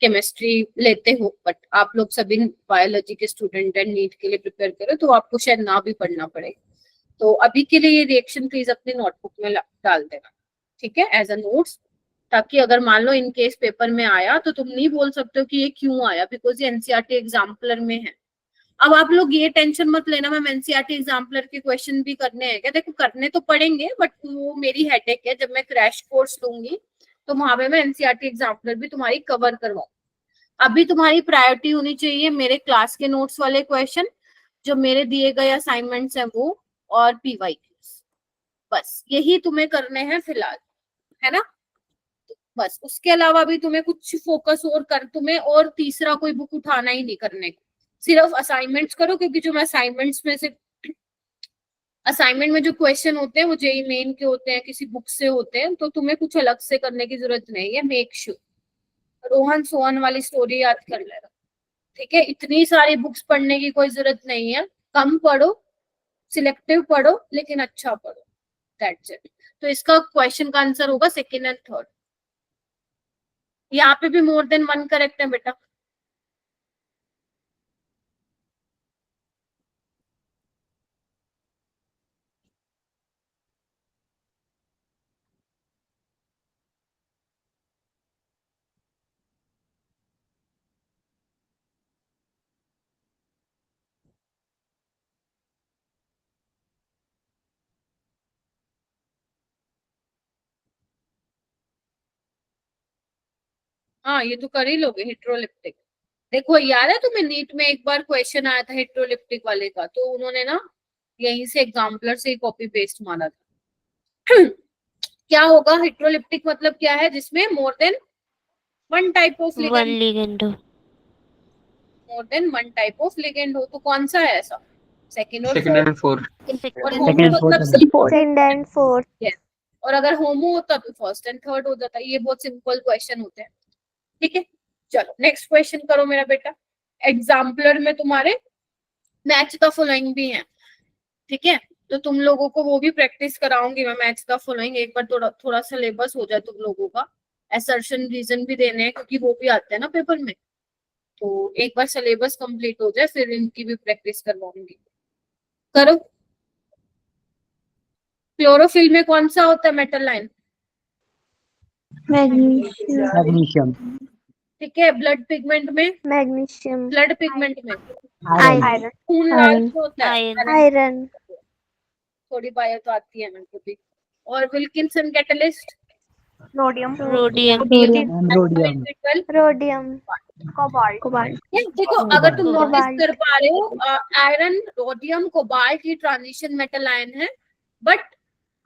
केमिस्ट्री लेते हो, बट आप लोग सभी बायोलॉजी के स्टूडेंट एंड नीट के लिए प्रिपेयर करें तो आपको शायद ना भी पढ़ना पड़े। तो अभी के लिए ये रिएक्शन प्लीज अपनी नोटबुक में डाल देना, ठीक है, एज अ नोट्स, ताकि अगर मान लो इन केस पेपर में आया तो तुम नहीं बोल सकते हो कि ये क्यों आया, बिकॉज ये एनसीईआरटी एग्जाम्पलर में है। अब आप लोग ये टेंशन मत लेना मैम एनसीईआरटी एग्जाम्पलर के क्वेश्चन भी करने हैं क्या? देखो करने तो पड़ेंगे, बट वो मेरी हेडेक है, जब मैं क्रैश कोर्स लूंगी तो वहां पे मैं एनसीईआरटी एग्जाम्पलर भी तुम्हारी कवर करवाऊँ। अभी तुम्हारी प्रायोरिटी होनी चाहिए मेरे क्लास के नोट्स वाले क्वेश्चन, जो मेरे दिए गए असाइनमेंट्स हैं वो, और PYQs, बस यही तुम्हें करने हैं फिलहाल, है ना? बस उसके अलावा भी तुम्हें कुछ फोकस और कर, तुम्हें और तीसरा कोई बुक उठाना ही नहीं करने को, सिर्फ असाइनमेंट्स करो, क्योंकि जो मैं असाइनमेंट्स में से, असाइनमेंट में जो क्वेश्चन होते हैं वो जेई मेन के होते हैं, किसी बुक से होते हैं, तो तुम्हें कुछ अलग से करने की जरूरत नहीं है। मेक श्योर रोहन सोहन वाली स्टोरी याद कर लेना, ठीक है। इतनी सारी बुक्स पढ़ने की कोई जरूरत नहीं है, कम पढ़ो, सिलेक्टिव पढ़ो, लेकिन अच्छा पढ़ो, दैट्स इट। तो इसका क्वेश्चन का आंसर होगा सेकेंड एंड थर्ड। यहाँ पे भी मोर देन वन करेक्ट है बेटा। हाँ, ये तो कर ही लोगे हिट्रोलिप्टिक। देखो याद है तुम्हें नीट में एक बार क्वेश्चन आया था हिट्रोलिप्टिक वाले का, तो उन्होंने ना यहीं से एग्जाम्पलर से कॉपी पेस्ट मारा था। क्या होगा हिट्रोलिप्टिक मतलब? क्या है जिसमें more than one type of one ligand, ligand हो। More than one type of ligand हो, तो कौन सा है ऐसा? सेकंड और सेकंड एंड फोर्थ। और सेकंड होमो सेकंड फोर्थ मतलब सेकंड एंड फोर्थ। yes. और अगर होमो होता तो फर्स्ट एंड थर्ड हो जाता। ये बहुत सिंपल क्वेश्चन होते हैं, ठीक है। चलो नेक्स्ट क्वेश्चन करो मेरा बेटा। एग्जाम्पलर में तुम्हारे मैच द फॉलोइंग भी है, ठीक है, तो तुम लोगों को वो भी प्रैक्टिस कराऊंगी मैं, मैच द फॉलोइंग, एक बार थोड़ा थोड़ा सिलेबस हो जाए तुम लोगों का। असर्शन रीजन भी देने हैं क्योंकि वो भी आते हैं ना पेपर में, तो एक बार सिलेबस कंप्लीट हो जाए फिर इनकी भी प्रैक्टिस करवाऊंगी। करो। क्लोरोफिल में कौन सा होता है मेटल लाइन? मैग्नीशियम मैग्नीशियम, ठीक है। ब्लड पिगमेंट में? मैग्नीशियम, ब्लड पिगमेंट में आयरन, खून लाल आयरन क्यों होता है? आयरन आयरन, थोड़ी बायो तो आती है मेरे को भी। और Wilkinson catalyst? Rhodium rhodium rhodium, rhodium, cobalt cobalt, देखो अगर तुम नोटिस कोबाल्ट कर पा रहे हो, आयरन, रोडियम, कोबाल्ट ये ट्रांजिशन मेटल आयन है, but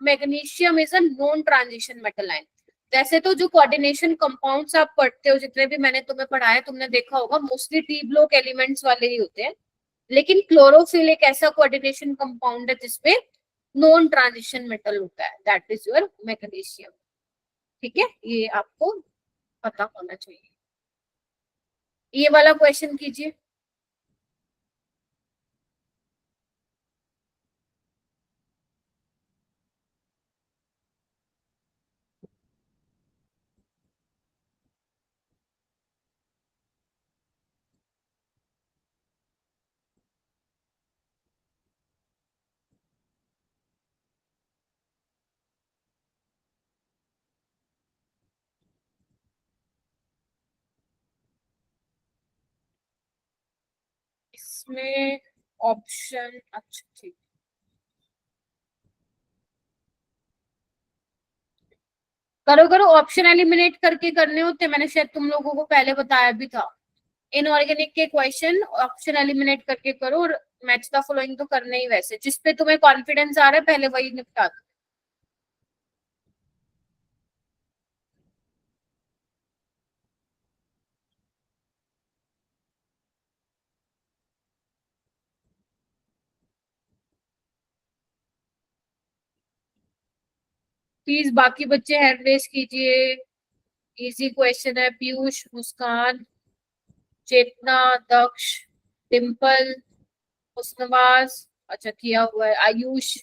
magnesium is a non transition metal ion. वैसे तो जो कोऑर्डिनेशन कंपाउंड्स आप पढ़ते हो, जितने भी मैंने तुम्हें पढ़ाया, तुमने देखा होगा मोस्टली डी ब्लॉक एलिमेंट्स वाले ही होते हैं, लेकिन क्लोरोफिल एक ऐसा कोऑर्डिनेशन कंपाउंड है जिसपे नॉन ट्रांजिशन मेटल होता है, दैट इज योर मैग्नीशियम। ठीक है, ये आपको पता होना चाहिए। ये वाला क्वेश्चन कीजिए। इसमें ऑप्शन, अच्छा ठीक, करो करो। ऑप्शन एलिमिनेट करके करने होते हैं, मैंने शायद तुम लोगों को पहले बताया भी था। इनऑर्गेनिक के क्वेश्चन ऑप्शन एलिमिनेट करके करो, और मैच द फॉलोइंग तो करने ही, वैसे जिस पे तुम्हें कॉन्फिडेंस आ रहा है पहले वही निपटा दो। प्लीज बाकी बच्चे हैंड रेस कीजिए। इजी क्वेश्चन है। पीयूष, मुस्कान, चेतना, दक्ष, डिम्पल, हुस्नवाज, अच्छा किया हुआ है, आयुष,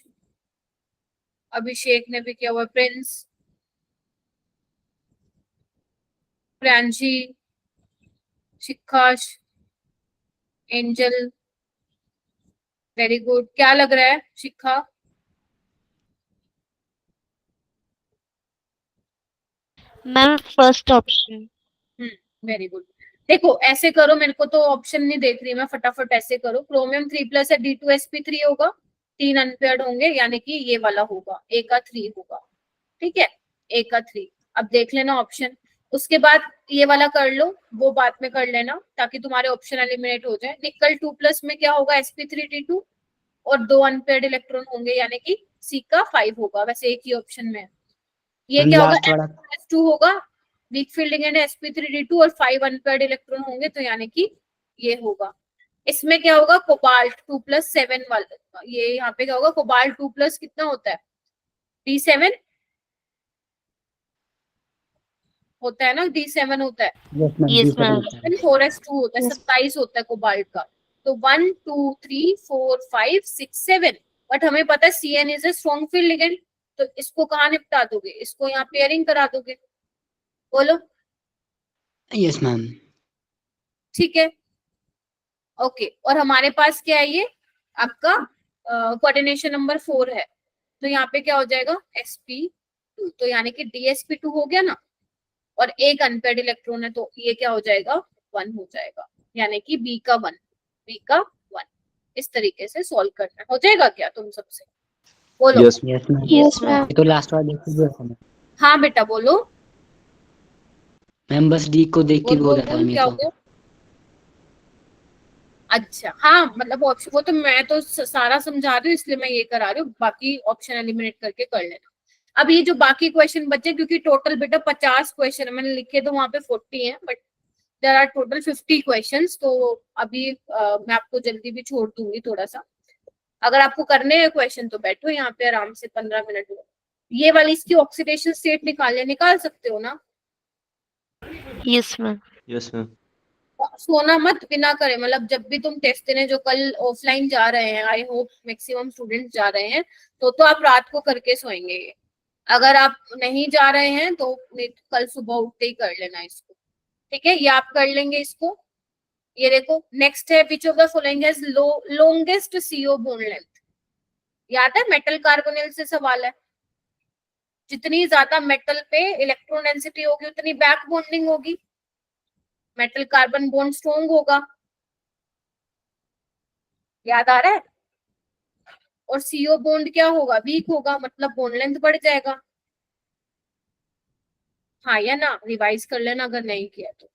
अभिषेक ने भी किया हुआ है, Prince, Pranshi, Shikha, Angel, very good. क्या लग रहा है Shikha? Ma'am first option. Very good. देखो ऐसे करो, मेरे को तो ऑप्शन नहीं देख रही, मैं फटाफट ऐसे करो। क्रोमियम 3+ है, D2sp3 होगा, 3 अनपेयर्ड होंगे, यानी कि ये वाला होगा, A का 3 होगा। ठीक है, A का 3। अब देख लेना ऑप्शन, उसके बाद ये वाला कर लो, वो बाद में कर लेना ताकि तुम्हारे ऑप्शन एलिमिनेट हो जाए। निकल 2+ में क्या होगा? sp3d2, और 2 अनपेयर्ड इलेक्ट्रॉन होंगे, यानी कि C का 5 होगा। वैसे एक ही ऑप्शन में है। ये क्या होगा? लास्ट वाला S2 होगा, वीक फील्ड लिगेंड sp3d2 और 5 अनपेयर्ड इलेक्ट्रॉन होंगे, तो यानी कि ये होगा। इसमें क्या होगा? कोबाल्ट 2+7 वाला, ये यहाँ पे क्या होगा? कोबाल्ट 2+ कितना होता है? D7 होता है ना, D7 होता है, यस मैम 4s2 होता है, 27 होता है कोबाल्ट का। तो 1 2 3 4 5 6 7, बट हमें पता है CN is a strong field ligand, तो इसको कहाँ निपटा दोगे? इसको यहाँ पेयरिंग करा दोगे। बोलो। यस मैम, ठीक है, ओके। और हमारे पास क्या है? ये आपका कोऑर्डिनेशन नंबर 4 है, तो यहाँ पे क्या हो जाएगा? sp2, तो यानी कि dsp2 हो गया ना, और एक अनपेयर्ड इलेक्ट्रॉन है, तो ये क्या हो जाएगा? 1 हो जाएगा, यानी कि B का 1, B का 1। इस तरीके से सॉल्व करना हो जाएगा क्या तुम सबसे? बोलो। Yes yes ma'am, yes ma'am तो लास्ट वाला देख के भी मैम। हाँ बेटा बोलो। मैम बस डी को देख के बोल भी हो बोल जाता है बोल, मेरे क्या हो को। गया? अच्छा हाँ, मतलब ऑप्शन, वो तो मैं तो सारा समझा रही हूँ इसलिए मैं ये करा रही हूँ, बाकी ऑप्शन एलिमिनेट करके कर लेना। अब ये जो बाकी क्वेश्चन बचे, क्योंकि टोटल बेटा 50 क्वेश्चन है, मैंने लिखे तो वहां पे 40 है, but there are total 50 questions, तो अभी मैं आपको जल्दी भी छोड़ दूंगी थोड़ा सा। अगर आपको करने हैं क्वेश्चन तो बैठो यहाँ पे आराम से 15 मिनट में। ये वाली इसकी ऑक्सीडेशन स्टेट निकाल सकते हो ना? यस मैम यस मैम सोना मत बिना करे, मतलब जब भी तुम टेस्ट देने जो कल ऑफलाइन जा रहे हैं, आई होप मैक्सिमम स्टूडेंट्स जा रहे हैं, तो आप रात को करके सोएंगे ये। अगर आप नहीं जा रहे हैं तो कल सुबह उठते ही कर लेना इसको। ठीक है, ये आप कर लेंगे इसको। ये देखो नेक्स्ट है, which of the following has longest CO bond length. याद है मेटल कार्बोनिल से सवाल है, जितनी ज्यादा मेटल पे इलेक्ट्रॉन डेंसिटी होगी उतनी बैक बॉन्डिंग होगी, मेटल कार्बन बॉन्ड स्ट्रॉन्ग होगा। याद आ रहा है? और CO बॉन्ड क्या होगा, वीक होगा, मतलब बॉन्ड लेंथ बढ़ जाएगा। हाँ या ना, रिवाइज कर लेना अगर नहीं किया तो।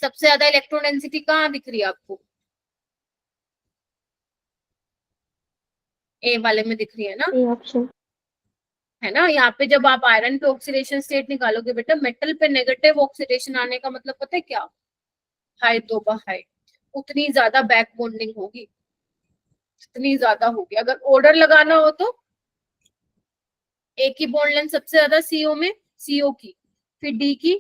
सबसे ज्यादा इलेक्ट्रॉन डेंसिटी कहाँ दिख रही है आपको? ए वाले में दिख रही है ना, ए ऑप्शन। है ना। यहाँ पे जब आप आयरन पे ऑक्सीडेशन स्टेट निकालोगे बेटा, मेटल पे नेगेटिव ऑक्सीडेशन आने का मतलब पता है क्या, हाई तो हाई, उतनी ज्यादा बैक बॉन्डिंग होगी, जितनी ज्यादा होगी। अगर ऑर्डर लगाना हो तो ए की बॉन्ड लेंथ सबसे ज्यादा CO में, CO की, फिर D की,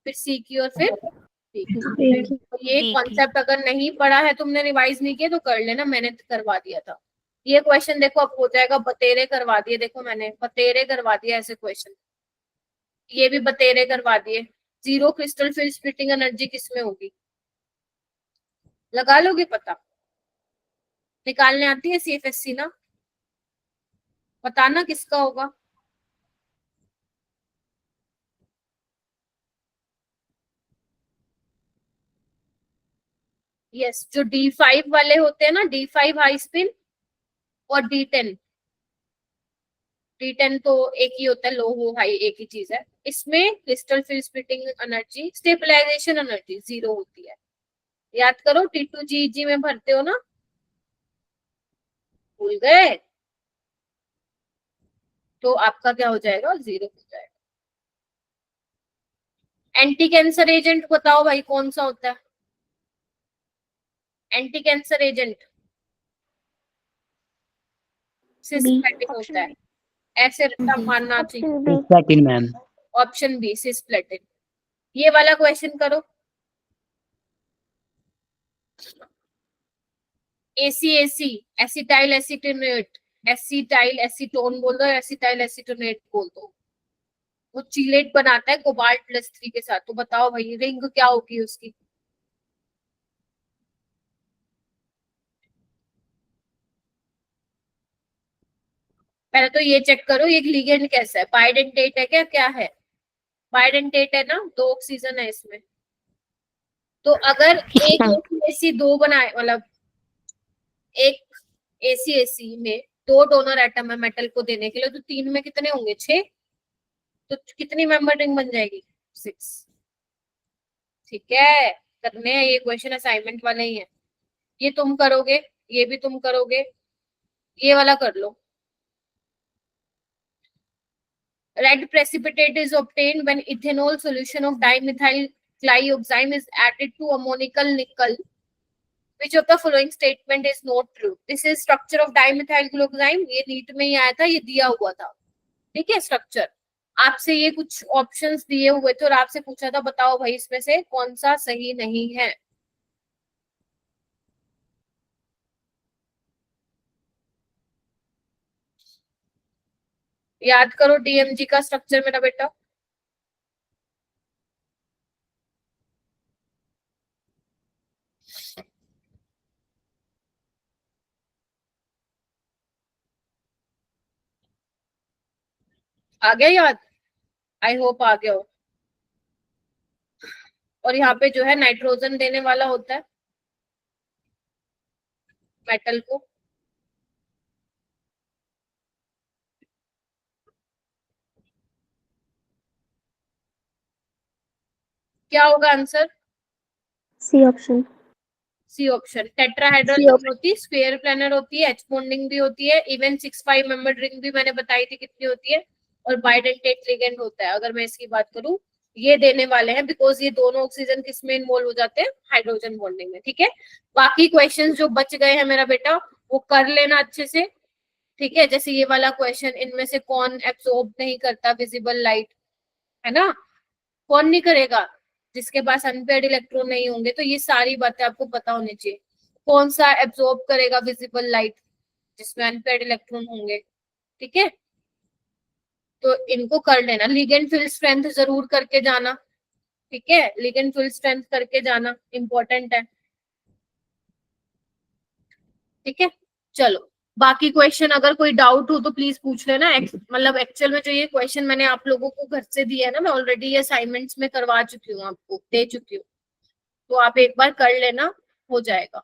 फिर C की और फिर D की। तो ये कॉन्सेप्ट अगर नहीं पढ़ा है, तुमने रिवाइज नहीं किया तो कर लेना, मैंने करवा दिया था। ये क्वेश्चन देखो अब हो जाएगा, बतेरे करवा दिए, देखो मैंने बतेरे करवा दिया ऐसे क्वेश्चन, ये भी बतेरे करवा दिए। Zero crystal field splitting energy किसमें होगी, लगा लोगे पता? निकालने आती है CFSC ना, बताना किसका होगा। यस, जो D5 वाले होते हैं ना, D5 हाई स्पिन और D10 तो एक ही होता है, लो हो हाई एक ही चीज है। इसमें crystal field splitting energy, stabilization energy zero होती है। याद करो, T2 GEG में भरते हो ना, भूल गए? तो आपका क्या हो जाएगा, जीरो हो जाएगा। एंटी कैंसर एजेंट बताओ भाई कौन सा होता है? एंटी कैंसर एजेंट सिस्प्लेटिन होता है, ऐसे रट्टा मारना चाहिए। Option B. Cisplatin ma'am. Option B cisplatin. ये वाला क्वेश्चन करो, ACAC acetyl acetonate, acetyl acetone बोल दो, एसिटाइल एसीटोनेट बोल दो, वो चीलेट बनाता है कोबाल्ट +3 के साथ। तो बताओ भाई रिंग क्या होगी उसकी? पहले तो ये चेक करो ये लिगेंड कैसा है, बाइडेंटेट है क्या, क्या है? बाइडेंटेट है ना, 2 ऑक्सीजन है इसमें। तो अगर एक ACAC 2 बनाए, मतलब एक ACAC में 2 डोनर एटम है मेटल को देने के लिए, तो 3 में कितने होंगे, 6। तो कितनी मेंबर रिंग बन जाएगी, 6। ठीक है, करने हैं ये क्वेश्चन, असाइनमेंट वाले ही है। ये तुम करोगे, ये भी तुम करोगे, ये वाला कर लो। Red precipitate is obtained when ethanol solution of dimethyl clyoxime is added to ammonical nickel. Which of the following statement is not true? This is structure of dimethyl clyoxime. ये नीट में ही आया था, ये दिया हुआ था, ठीक है स्ट्रक्चर। आपसे ये कुछ ऑप्शंस दिए हुए थे और आपसे पूछा था बताओ भाई इसमें से कौन सा सही नहीं है। याद करो DMG का स्ट्रक्चर मेरा बेटा। आ गया याद? आई होप आ गया हो। और यहाँ पे जो है नाइट्रोजन देने वाला होता है मेटल को। क्या होगा answer? C option. C option. Tetrahedral ring होती है, स्क्वायर प्लेनर होती है, एच बॉन्डिंग भी होती है, इवन 6-5 मेंबर्ड रिंग भी मैंने बताई थी कितनी होती है, और बाइडेंटेट लिगेंड होता है। अगर मैं इसकी बात करूं, ये देने वाले हैं बिकॉज ये दोनों ऑक्सीजन किस में इन्वॉल्व हो जाते हैं, हाइड्रोजन बॉन्डिंग में। ठीक है, बाकी क्वेश्चंस जो बच गए हैं मेरा बेटा वो कर लेना अच्छे से। ठीक है, जैसे ये वाला क्वेश्चन, इनमें से कौन एब्सॉर्ब नहीं करता विजिबल लाइट, है ना, कौन नहीं करेगा, जिसके पास अनपेयर्ड इलेक्ट्रॉन नहीं होंगे। तो ये सारी बातें आपको पता होनी चाहिए। कौन सा एब्सॉर्ब करेगा विजिबल लाइट, जिसमें अनपेयर्ड इलेक्ट्रॉन होंगे। ठीक है, तो इनको कर लेना। लिगेंड फील्ड स्ट्रेंथ जरूर करके जाना, ठीक है, लिगेंड फुल स्ट्रेंथ करके जाना इम्पोर्टेंट है। ठीक है, चलो बाकी क्वेश्चन अगर कोई डाउट हो तो प्लीज पूछ लेना। मतलब एक्चुअल में जो ये क्वेश्चन मैंने आप लोगों को घर से दिया है ना, मैं ऑलरेडी ये असाइनमेंट्स में करवा चुकी हूँ, आपको दे चुकी हूँ, तो आप एक बार कर लेना, हो जाएगा।